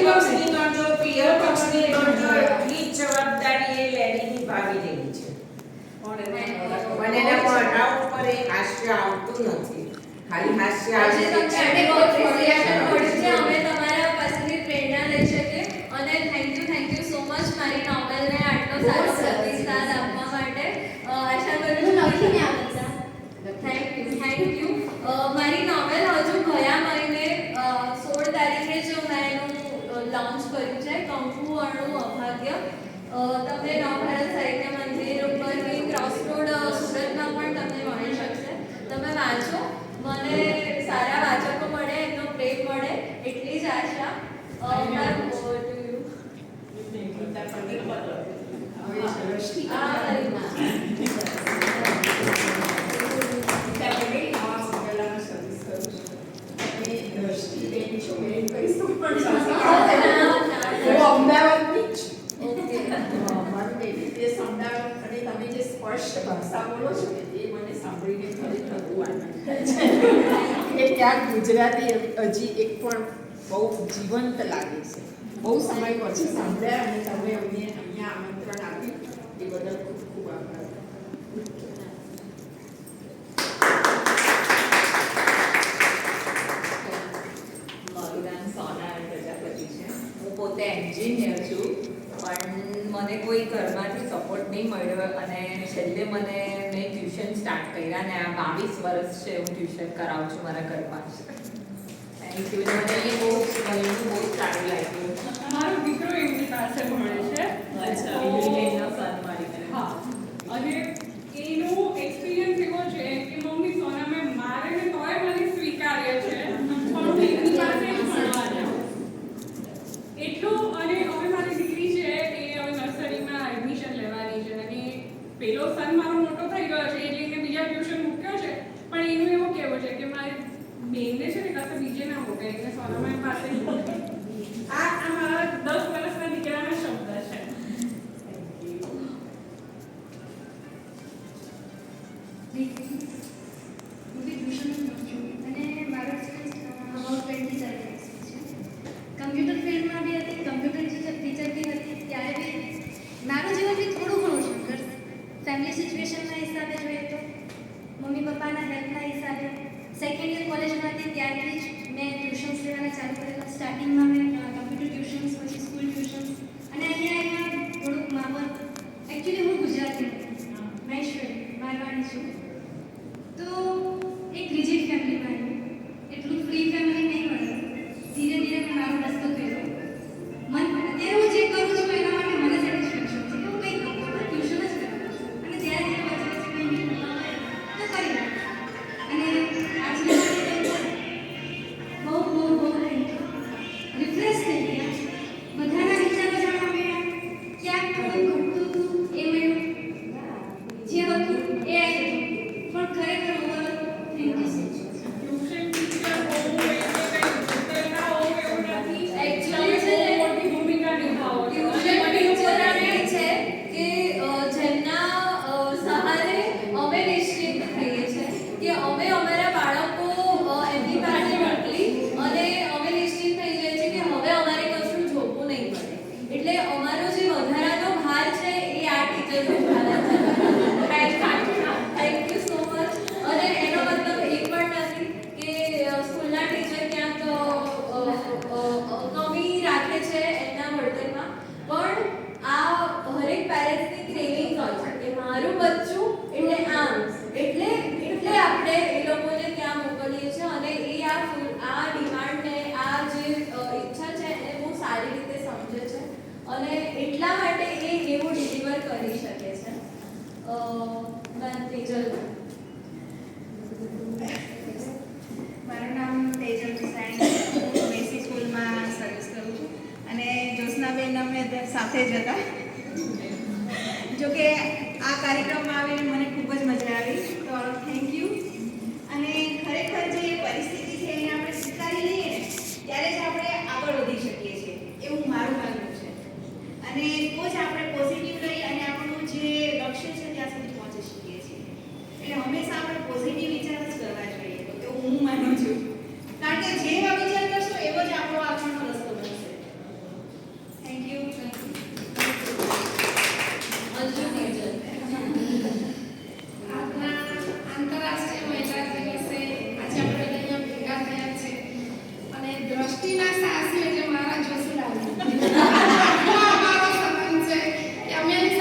પક્ષની ગણજો, પિયર પક્ષની ગણજો, એટલી જ જવાબદારી એ લેડી નિભાવી રહી છે. પણ એના મોઢા ઉપર એ હાસ્ય આવતું નથી. ખાલી હાસ્ય આવે છે. અમે તમારા પાસેથી પ્રેરણા લઈ શકીએ અને થેન્ક યુ સો મચ મારી નોવેલને આટલો સારો પ્રતિસાદ આપવા માટે. આશા કરું છું લખીને આપતા. Thank you. મારી નોવેલ હજુ ગયા મહિને 16 તારીખે જ મેં એનું લોન્ચ કર્યું છે, કંકુ અણુ અભાગ્ય. તમને નવભારત સાહિત્ય મંદિર ઉપરથી ક્રોસ રોડ સુરતમાં પણ તમને મળી શકશે. તમે વાંચો, મને સારા વાચકો મળે, એમનો પ્રેમ મળે એટલી જ આશા. અમદાવાદની જ મારું બેબી તે અમદાવાદ અને તમે જે સ્પષ્ટ ભાષા બોલો છો ને એ મને સાંભળીને ખરેખર બહુ આનંદ થાય છે કે ક્યાંક ગુજરાતી હજી એક પણ બહુ જીવંત લાગે છે. બહુ સમય પછી સાંભળ્યા અને તમે અમને અહીંયા આમંત્રણ આપ્યું એ બદલ ખૂબ ખૂબ આભાર. મારું નામ સોના પ્રજાપતિ છે. હું પોતે એન્જિનિયર છું, પણ મને કોઈ ઘરમાંથી સપોર્ટ નહીં મળ્યો અને છેલ્લે મેં ટ્યુશન સ્ટાર્ટ કર્યા અને આ 22 વર્ષ છે હું ટ્યુશન કરાવું છું મારા ઘરમાં જ. Thank you. મને એ બહુ ગમ્યું, બહુ સારું લાગ્યું. મારો દીકરો એમની પાસે ભણે છે. અચ્છા, એનો સન મારી. હા, અને એનો એક્સપિરિયન્સ એવો છે કે મમ્મી સોના મેં મારે ને તોય મને સ્વીકાર્ય છે, પણ હું એની પાસે જ ભણવા જાઉં એટલું. અને હવે મારી દીકરી છે એ હવે નર્સરીમાં એડમિશન લેવાની છે અને પેલો સન મારો મોટો થઈ ગયો છે એટલે એને બીજા ટ્યુશન મૂક્યો છે, પણ એનું એવું કહેવું છે કે મારી બેનને છે ને કશે બીજે ના મૂકે, એટલે સોનામાં પાસે જ મૂકે. આ મારા 10 વર્ષના દીકરાના શબ્દ છે. હું બી ટ્યુશન જ કરું છું અને મારો એક્સપિરિયન્સ અબાઉટ 20 યર્સ છે. કમ્પ્યુટર ફિલ્ડમાં બી હતી, કમ્પ્યુટર ટીચરથી હતી ત્યારે બી મારું જીવન બી થોડું ઘણું સંઘર્ષ. ફેમિલી સિચ્યુએશનના હિસાબે જોઈએ તો મમ્મી પપ્પાના હેલ્થના હિસાબે સેકન્ડ યર કોલેજમાં હતી ત્યારથી જ મેં ટ્યુશન્સ લેવાના ચાલુ કરેલા. સ્ટાર્ટિંગમાં મેં કમ્પ્યુટર ટ્યુશન્સ, પછી સ્કૂલ ટ્યુશન્સ અને અહીંયા થોડુંક માહોલ. એકચ્યુઅલી હું ગુજરાતી નથી, મહેશ્વરી મારવાણી છું. તો એક રિજિડ ફેમિલીમાં એટલું ફ્રી ફેમિલી નહીં મળે. ધીરે ધીરે મેં મારો રસ્તો કર્યો. અત્યારે હું જે કરું છું એના માટે મને સેટિસ્ફેક્શન છે કે હું કંઈ કરું છું, ટ્યુશન જ કરું છું અને જ્યારે ધીરે વચ્ચે કંઈ બી તો કરી લઉં. અને આજના બહુ થેન્ક યુ. રિફ્રેશ થઈ ગયા. બધાના વિચારો જાણવા મળ્યા. ક્યાંક થોડું ઘટતું હતું એ મળ્યું, જે હતું એ આવ્યું. પણ ખરેખર overall thank you so much. Tuition teacher હોવું એટલે કંઈ ઉતરતા હોવું એવું નથી. Actually તમે બહુ મોટી ભૂમિકા નિભાવો છો. ટ્યુશન ટીચર એ છે કે જેમના સહારે અમે નિશ્ચિત થઈએ છીએ કે અમે અમારા બાળકો એમની પાસે મોકલી અને અમે નિશ્ચિત થઈ જઈએ છીએ કે હવે અમારે કશું જોવું નહીં પડે. એટલે અમારો જે વધારાનો ભાર છે એ આ ટીચર ઉઠાવવા છે. Thank you so much. અને એનો મતલબ એ પણ મારું નામ તેજલ ગુસાણી, હું મેસી સ્કૂલમાં સર્વિસ કરું છું અને જ્યોત્સનાબેન અમે અત્યારે સાથે જ હતા. જોકે આ કાર્યક્રમમાં આવીને મને ખૂબ જ મજા આવી, તો થેન્ક યુ. અને ખરેખર જે પરિસ્થિતિ છે એને આપણે સ્વીકારી લઈએ ને ત્યારે જ આપણે આગળ વધી શકીએ છીએ, એવું મારું માનવું છે. અને તો જ આપણે પોઝિટિવ રહી અને આપણું જે લક્ષ્ય છે ત્યાં સુધી પહોંચી શકીએ છીએ. એટલે હંમેશા આપણે પોઝિટિવ વિચાર જ કરવા જોઈએ, એવું હું માનું છું. કારણ કે જેવા વિચાર કરશો એવો જ આપણો આગળનો રસ્તો બનશે. Thank you. આજના આંતરરાષ્ટ્રીય મહિલા દિવસે આજે આપણે અહીંયા ભેગા થયા છે અને દ્રષ્ટિના સાહસી એટલે મારા જોશુલાલ અમારો સંબંધ છે કે અમે એની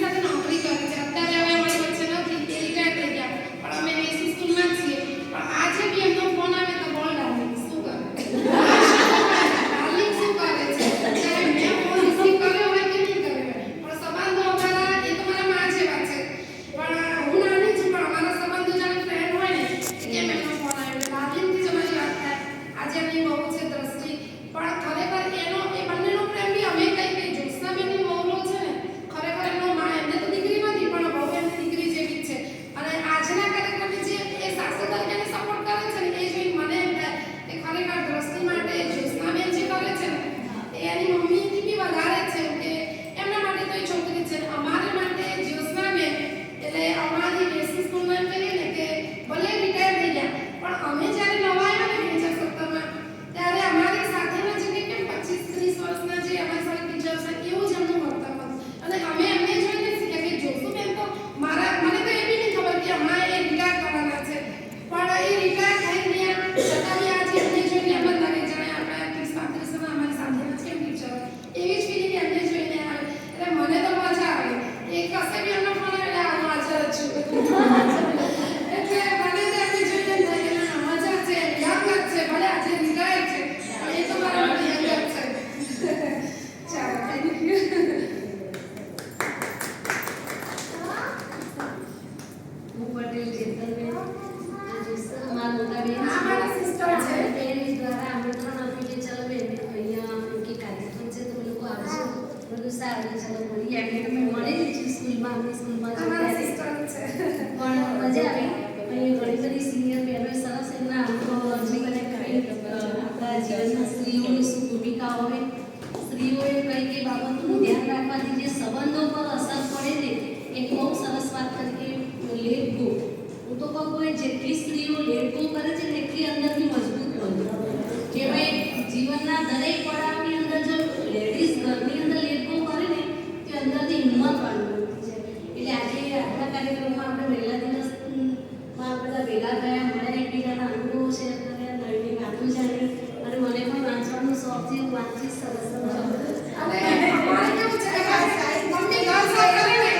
સાથે નોકરી કરી છે. અત્યારે હવે અમારી વચ્ચે નથી, એ રિટાયર થઈ ગયા, પણ અમે મેસી સ્કૂલમાં જ છીએ. પણ આજે બી એમનો ફોન આવે તો બોલ ડાર્લિંગ શું કરે ડાર્લિંગ શું કરે છે. ત્યારે મેં ફોન રિસીવ કર્યો હોય કે નહીં કર્યો હોય, પણ સંબંધો અમારા એ તો મારા માં જેવા છે. પણ હું નાની છું, પણ અમારા સંબંધો જાણે ફ્રેન્ડ હોય ને કેમ એમનો ફોન આવ્યો ડાર્લિંગથી જ અમારી વાત થાય. આજે એમની બહુ છે દ્રષ્ટિ, પણ ખરેખર એ બંનેનો પ્રેમ બી અમે કઈ જ્યોત્સનાબેનની વહુલો છે ને, ખરેખર એમનો માં એમને તો દીકરી નથી પણ બહુ એમની દીકરી જેવી જ છે. અને આજના કાર્યક્રમે જે એ સાસુ તરીકે સપોર્ટ કરે છે ને એ જોઈ મને એમ થાય કે ખરેખર દ્રષ્ટિ માટે જ્યોત્સનાબેન જે કરે છે ને એ એની મમ્મીથી બી વધારે છે, કે એમના માટે તો એ છોકરી છે. અમારે માટે જ્યોત્સનાબેન એટલે અમારી બેસી સ્કૂલમાં એમ કહીએ ને કે ભલે રિટાયર થઈ ગયા પણ અમે જ્યારે નવા આવ્યા ને 2017માં ત્યારે અમારી સાથેના જે કેમ 25-30 વર્ષના જે અમારી સાથે ટીચર છે એવું જ એમનું વર્તન હતું. અને અમે એમને જોઈને શીખ્યા કે જોશુબેન તો મને તો એ બી નહીં ખબર કે હમણાં એ રિટાયર કરવાના છે, પણ એ રિટાયર થઈ ગયા છતાં બી આજે એમને જોઈને એમ જ લાગે જાણે આપણા 30-35 વર્ષના અમારી સાથેના જ કેમ ટીચર એવી જ ફિલિંગ એમને જોઈને આવે. એટલે મને તો મજા આવે એ કશે બી એમનો ફોન આવે આ હાજર જ છું એટલે મને તો એમને જોઈને થાય કે ના મજા છે, યંગ જ છે, ભલે આજે રિટાયર છે પણ એ તો મારા માટે યંગ જ છે. ચાલો થેન્ક યુ. હું પટેલ ચેતનબેન, મારા મોટાબેન આ મારા સિસ્ટર છે. પેરેન્ટ્સ દ્વારા આમંત્રણ આપ્યું કે ચાલો બેન અહીંયા કે કાર્યક્રમ છે તો લોકો આવજો. બધું સારું ચાલો મળીએ. એમને તમે મળેલી છું સ્કૂલમાં, આપણી સ્કૂલમાં આ મારા સિસ્ટર છે. પણ મજા આવી. અહીં ઘણી બધી સિનિયર બહેનોએ સરસ એમના અનુભવો રજૂ કર્યા કે આપણા જીવનમાં સ્ત્રીઓની શું ભૂમિકા હોય, સ્ત્રીઓએ કઈ કઈ બાબતોનું ધ્યાન રાખવાથી જે સંબંધો પર અસર પડે ને એક બહુ સરસ વાત કરી કે લેટ ગો. હું તો કહું કે જેટલી સ્ત્રીઓ લેટ ગો કરે છે ને એટલી અંદરથી મજબૂત બને. કે ભાઈ જીવનના દરેક પડાવની અંદર જો લેડીઝ ઘરની અંદર લેટ ગો કરે ને તો અંદરથી હિંમત વાળું છે. એટલે આજે આજના કાર્યક્રમમાં આપણે પહેલા દિવસમાં બધા ભેગા થયા, મળ્યા, એકબીજાના અનુભવો શેર કર્યા, નવી વાતો જાણી અને મને પણ વાંચવાનો શોખ છે. હું વાંચી સરસ અને અમારે કેવું છે કે મમ્મી ઘર સાફ કરે ને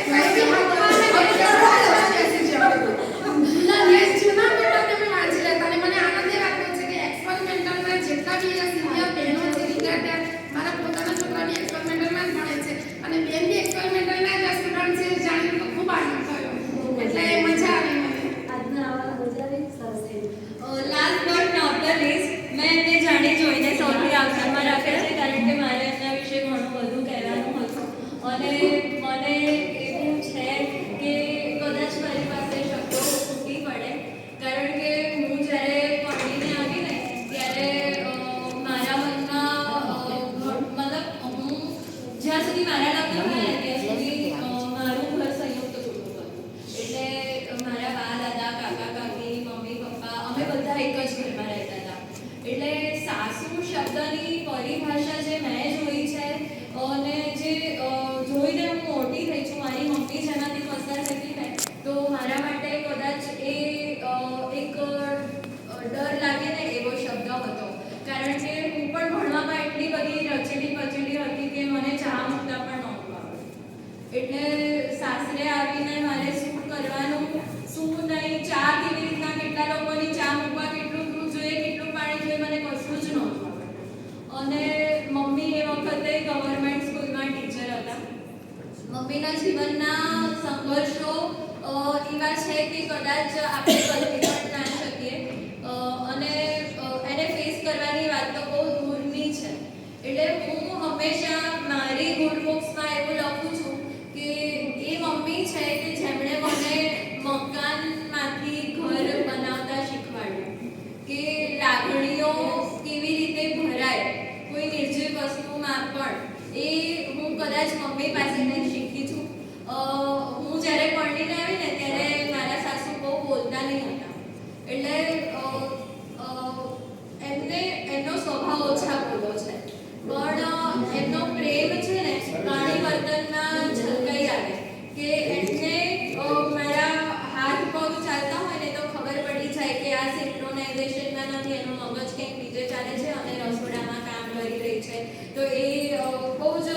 કઈ બી હાથમાં બેસી જવાનું. જૂના પેપરને મેં વાંચી લેતા અને મને આનંદ એ વાતનો છે કે એક્સપેરિમેન્ટલના જેટલા બી સિનિયર બહેનો છે રિટાયર થયા, મારા પોતાના છોકરા બી એક્સપેરિમેન્ટલમાં જ ભણે છે અને બેન બી એક્સપેરિમેન્ટલના જ સ્ટુડન્ટ છે. જાણીને તો ખૂબ આનંદ થયો, એટલે મજા આવી મને. આજના આવા મજા આવી સરસ થઈ. Last but not the least, મેં એમને જાણી જોઈને સૌથી આભારમાં રાખ્યા છે કારણ કે મારે એમના વિશે ઘણું બધું કહેવું એવા છે કે કદાચ આપણે કરી પણ ના શકીએ અને એને ફેસ કરવાની વાત તો બહુ દૂરની છે. એટલે હું હંમેશા મારી ગુડ બુક્સમાં એવું લખું છું કે એ મમ્મી છે કે જેમણે મને મકાનમાંથી ઘર બનાવતા શીખવાડ્યું, કે લાગણીઓ કેવી રીતે ભરાય કોઈ નિર્જીવ વસ્તુમાં પણ, એ હું કદાચ મમ્મી પાસેથી શીખી છું. હું જ્યારે પરણીને આવી ને ત્યારે મારા સાસુ બહુ બોલતા નહીં હતા, એટલે એમને એમનો સ્વભાવ ઓછા બોલો છે, પણ એમનો પ્રેમ છે ને વાણી વર્તનમાં છલકાઈ આવે કે એમને મારા હાથ પગ ચાલતા હોય ને તો ખબર પડી જાય કે આ સિંક્રોનાઇઝેશનમાં નથી, એનું મગજ કંઈક બીજે ચાલે છે અને રસોડામાં કામ કરી રહી છે. તો એ બહુ જ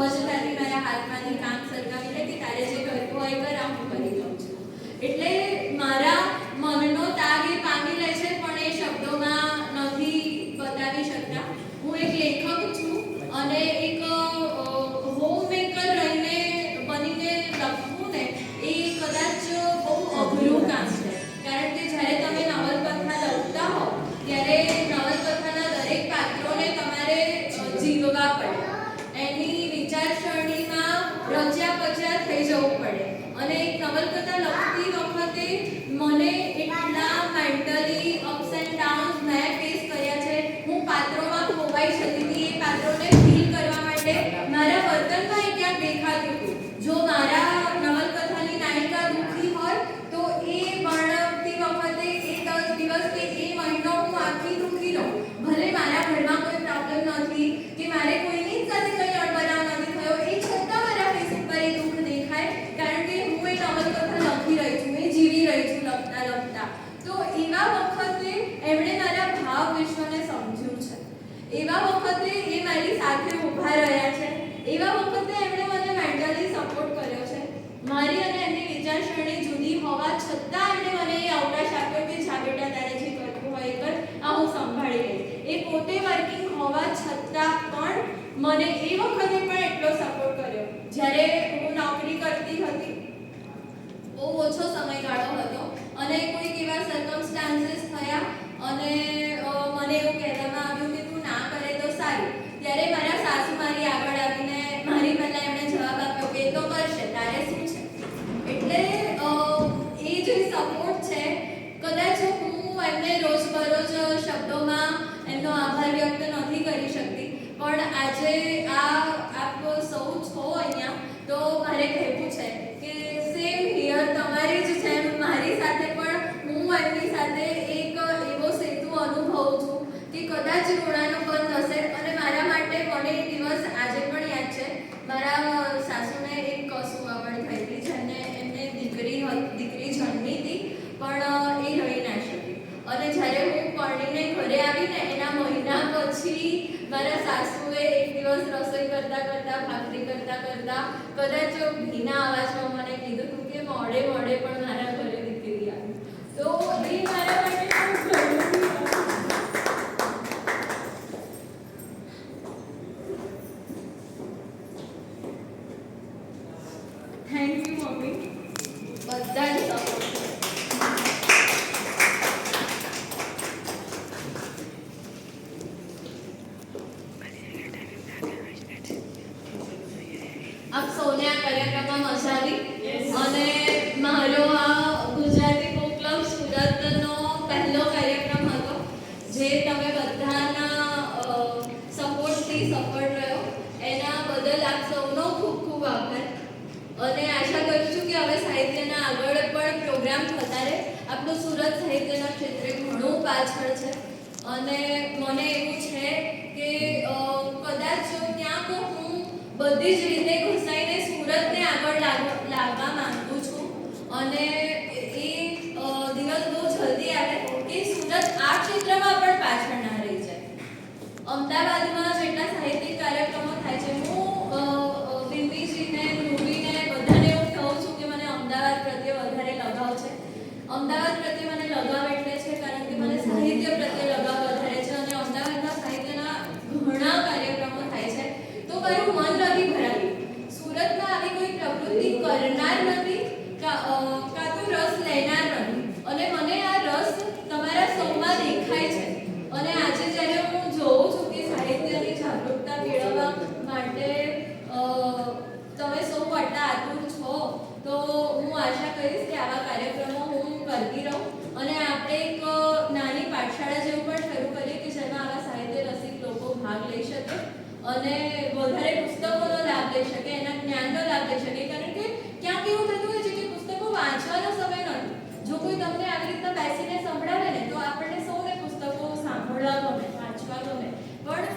સહજતાથી મારા હાથમાંથી કામ સરકાવી લે કે તારે જે કરવું હોય કર, હું કરી લઉં છું. એટલે મારા મનનો તાગ એ પામી લે છે, પણ એ શબ્દોમાં નથી બતાવી શકતા. હું એક લેખક છું અને એક હોમમેકર રહીને બનીને લખવું ને એ કદાચ બહુ અઘરું કામ છે, કારણ કે જ્યારે તમે નવલકથા લખતા હો ત્યારે નવલકથાના દરેક પાત્રોને તમારે જીવવા પડે, એની વિચારસરણીમાં રચ્યા પચ્યા થઈ જવું પડે. અને એક નવલકથા લખતી વખતે મને એટલા મેન્ટલી અપ્સ એન્ડ ડાઉન્સ મેં ફેસ કર્યા છે. હું પાત્રોમાં ખોવાઈ જતી હતી, એ પાત્રોને ફીલ કરવા માટે મારા વર્તનમાં એ ક્યાંક દેખાતું હતું. જો મારા નવલકથાની નાયિકા દુઃખી હોય તો એ વર્ણવતી વખતે એ 10 દિવસ કે એ મહિનો હું આખી દુઃખી રહું, ભલે મારા ઘરમાં કોઈ પ્રોબ્લેમ નથી કે મારે કોઈની સાથે કંઈ અણબનાવ નથી થયો, એ છતાં મારા ફેસ ઉપર એ દુઃખ દેખાય, કારણ કે હું એ નવલકથા લખી રહી છું, એ જીવી રહી છું લખતા લખતા. તો એવા વખતે એમણે મારા ભાવ વિશ્વને સમજ્યું છે, એવા વખતે એ મારી સાથે ઊભા રહ્યા છે, એવા વખતે એમણે મને મેન્ટલી સપોર્ટ કર્યો છે. મારી અને એમની વિચારસરણી જુદી હોવા છતાં એમણે મને એ અવકાશ આપ્યો કે જા બેટા તારે જે કરવું હોય કર, આ હું સંભાળી લઈશ. એ પોતે વર્કિંગ હોવા છતાં પણ મને એ વખતે પણ એટલો સપોર્ટ કર્યો. જ્યારે હું નોકરી કરતી હતી, બહુ ઓછો સમયગાળો હતો અને કોઈક એવા સર્કમસ્ટાન્સીસ થયા અને મને એવું કહેવામાં આવ્યું કે તું ના કરે તો સારું. ત્યારે મારા સાસુ મારી આગળ આવીને મારી પહેલાં એમણે જવાબ આપ્યો કે એ તો કરશે, તારે શું છે. એટલે એ જે સપોર્ટ છે, કદાચ હું એમને રોજબરોજ શબ્દોમાં એમનો આભાર વ્યક્ત નથી કરી શકતી, પણ આજે આપ સૌ છો અહીંયા તો મારે કહેવું છે કે સેમ હિયર, તમારી જ જેમ મારી સાથે પણ હું એમની સાથે એક એવો સેતુ અનુભવું છું કે કદાચ રોડાનો બંધ હશે. અને મારા માટે મને એ દિવસ આજે પણ યાદ છે. મારા સાસુને એક સુવાવડ થઈ હતી, જેને એમને દીકરી જન્મી હતી પણ એ રહી ના શકી. અને જ્યારે હું પરણીને ઘરે આવીને એના મહિના પછી મારા સાસુએ એક દિવસ રસોઈ કરતા કરતા ભાખરી કરતા કરતા કદાચ ભીના અવાજમાં મને કીધું હતું કે મોડે મોડે પણ મારા ઘરે દીકરી આવી. તો એ મારા માટે ખૂબ ગર્વની વાત છે. થેન્ક યુ મમ્મી, બધા જ સપોર્ટ. આપ સૌને આ કાર્યક્રમમાં મજા આવી અને મારો આ ગુજરાતી બુક ક્લબ સુરતનો પહેલો કાર્યક્રમ હતો, જે તમે બધાના સપોર્ટથી સફળ રહ્યો, એના બદલ આપ સૌનો ખૂબ ખૂબ આભાર. અને આશા કરું છું કે હવે સાહિત્યના આગળ પણ પ્રોગ્રામ થતા રહે. આપણું સુરત સાહિત્યના ક્ષેત્રે ઘણું પાછળ છે અને મને એવું છે કે કદાચ ક્યાંક હું બધી જ રીતે ઘસાઈને સુરતને આગળ લાવવા માંગુ છું અને એ દિવસ બહુ જલ્દી આવે કે સુરત આ ક્ષેત્રમાં પણ પાછળ ના રહી જાય. અમદાવાદમાં જેટલા સાહિત્યિક કાર્યક્રમો થાય છે, હું બિંબીજીને, ધ્રુવીને બધાને એવું કહું છું કે મને અમદાવાદ પ્રત્યે વધારે લગાવ છે. અમદાવાદ પ્રત્યે મને લગાવ એટલે છે કારણ કે મને સાહિત્ય પ્રત્યે લગાવ વધારે છે અને અમદાવાદમાં સાહિત્યના ઘણા કાર્યક્રમો થાય છે તો મારું મન નથી ભરાયું. સુરતમાં આવી કોઈ પ્રવૃત્તિ કરનાર નથી કાં કહેનાર નથી. અને મને આ રસ તમારા સૌમાં દેખાય છે. અને આજે જ્યારે હું જોઉં છું કે સાહિત્યની જાગૃતતા કેળવવા માટે તમે સૌ આટલા આતુર છો, તો હું આશા કરીશ કે આવા કાર્યક્રમો હું કરતી રહું અને આપણે એક નાની પાઠશાળા જેવું પણ શરૂ કરીએ કે જેમાં આવા સાહિત્ય રસિક લોકો ભાગ લઈ શકે અને વધારે પુસ્તકોનો લાભ લઈ શકે, એના જ્ઞાનનો લાભ લઈ શકે. કારણ કે ક્યાંક એવું થતું હોય છે કે પુસ્તકો વાંચવાનો સમય નથી. જો કોઈ તમને આવી રીતના બેસીને સંભળાવે ને તો આપણને સૌને પુસ્તકો સાંભળવા ગમે, વાંચવા ગમે, પણ